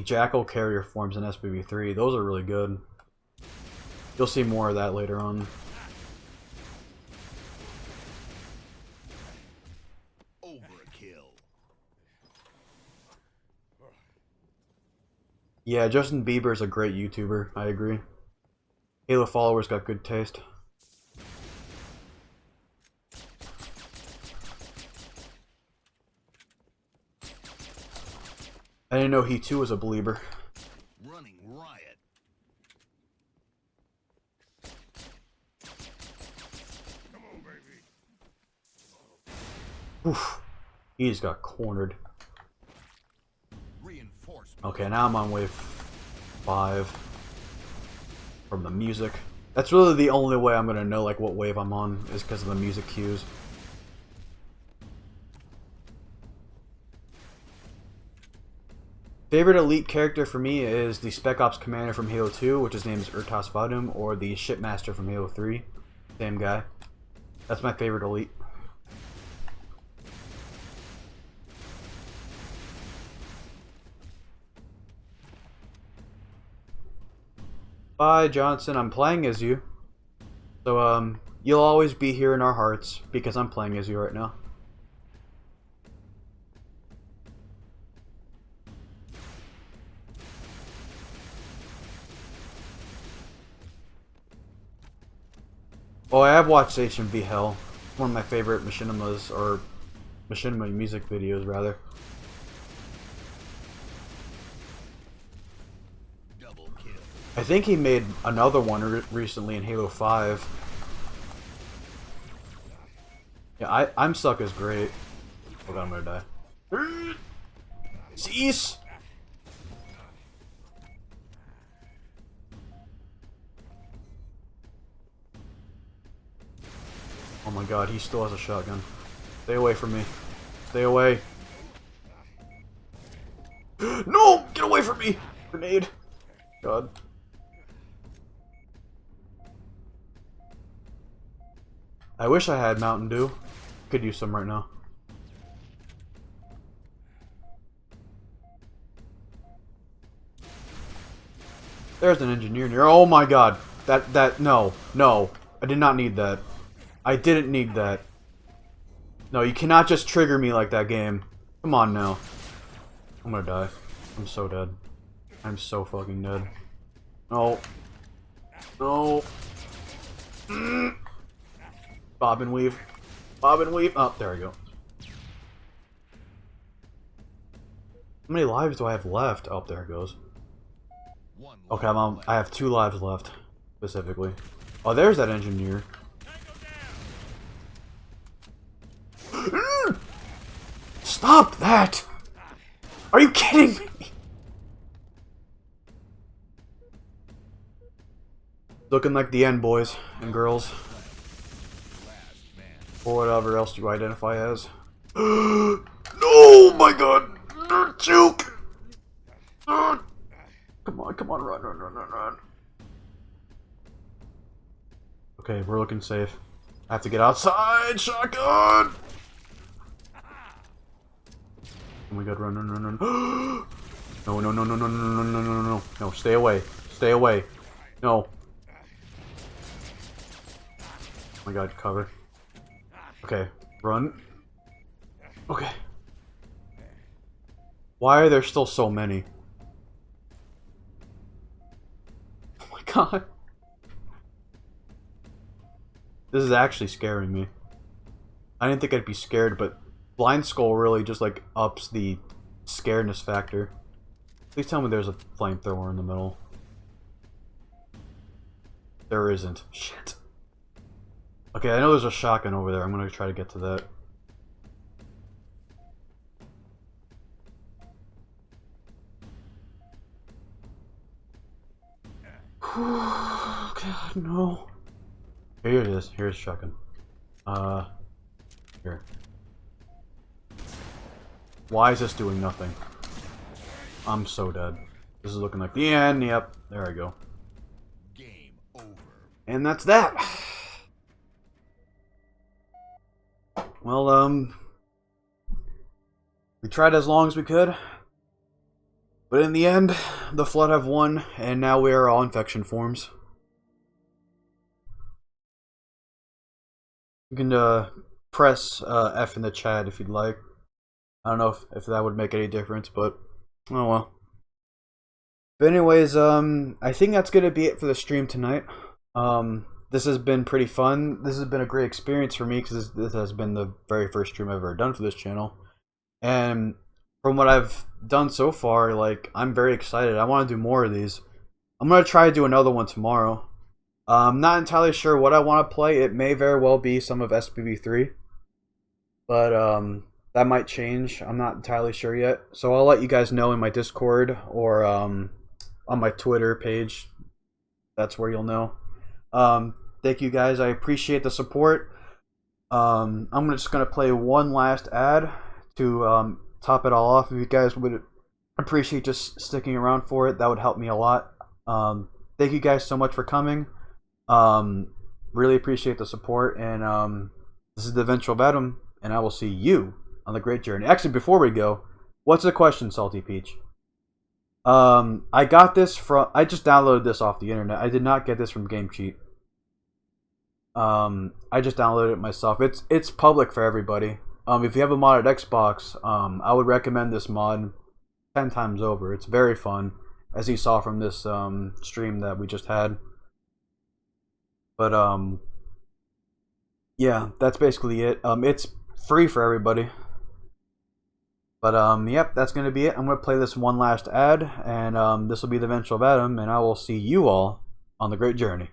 Jackal carrier forms in SPV3. Those are really good. You'll see more of that later on. Overkill. Yeah, Justin Bieber is a great YouTuber. I agree. Halo followers got good taste. I didn't know he too was a believer. Running riot. Come on, baby. Oof. He just got cornered. Reinforcement. Okay, now I'm on wave 5 from the music. That's really the only way I'm gonna know like what wave I'm on is because of the music cues. Favorite elite character for me is the Spec Ops commander from Halo 2, which his name is Vadam, or the shipmaster from Halo 3. Same guy. That's my favorite elite. Bye, Johnson. I'm playing as you. So, you'll always be here in our hearts because I'm playing as you right now. Oh, I have watched HMV Hell. One of my favorite machinimas, or machinima music videos, rather. Double kill. I think he made another one recently in Halo 5. Yeah, I'm Suck is great. Oh god, I'm gonna die. Cease! Oh my god, he still has a shotgun. Stay away from me. Stay away. No! Get away from me! Grenade. God. I wish I had Mountain Dew. Could use some right now. There's an engineer near. Oh my god. No. No. I did not need that. I didn't need that. No, you cannot just trigger me like that, game. Come on now. I'm gonna die. I'm so dead. I'm so fucking dead. No. No. Bob and weave. Bob and weave. Oh, there we go. How many lives do I have left? Oh, there it goes. Okay, I have 2 lives left, specifically. Oh, there's that engineer. Stop that! Are you kidding me? Looking like the end, boys and girls. Or whatever else you identify as. No, my god! Juke! Come on, run. Okay, we're looking safe. I have to get outside! Shotgun! Oh my god, run. No. No, stay away. Stay away. No. Oh my god, cover. Okay, run. Okay. Why are there still so many? Oh my god. This is actually scaring me. I didn't think I'd be scared, but Blind Skull really just like ups the scaredness factor. Please tell me there's a flamethrower in the middle. There isn't. Shit. Okay, I know there's a shotgun over there. I'm gonna try to get to that. God, no. Here it is. Here's shotgun. Here. Why is this doing nothing? I'm so dead. This is looking like the end. Yep. There I go. Game over. And that's that. Well, we tried as long as we could. But in the end, the Flood have won, and now we are all infection forms. You can press F in the chat if you'd like. I don't know if that would make any difference, but oh well. But anyways, I think that's gonna be it for the stream tonight. This has been pretty fun. This has been a great experience for me because this has been the very first stream I've ever done for this channel, and from what I've done so far, like, I'm very excited. I want to do more of these. I'm gonna try to do another one tomorrow. I'm not entirely sure what I want to play. It may very well be some of SPV3, but that might change. I'm not entirely sure yet. So I'll let you guys know in my Discord or on my Twitter page. That's where you'll know. Thank you guys. I appreciate the support. I'm just gonna play one last ad to top it all off. If you guys would appreciate just sticking around for it, that would help me a lot. Thank you guys so much for coming. Really appreciate the support, and this is the Vengeful Vadam, and I will see you on the great journey. Actually, before we go, what's the question, Salty Peach? I got this from, I just downloaded this off the internet. I did not get this from Game Cheat. I just downloaded it myself. It's public for everybody. If you have a modded Xbox, I would recommend this mod 10 times over. It's very fun, as you saw from this stream that we just had. But yeah, that's basically it. It's free for everybody. But yep, that's gonna be it. I'm gonna play this one last ad, and this will be the Vengeful Vadam, and I will see you all on the great journey.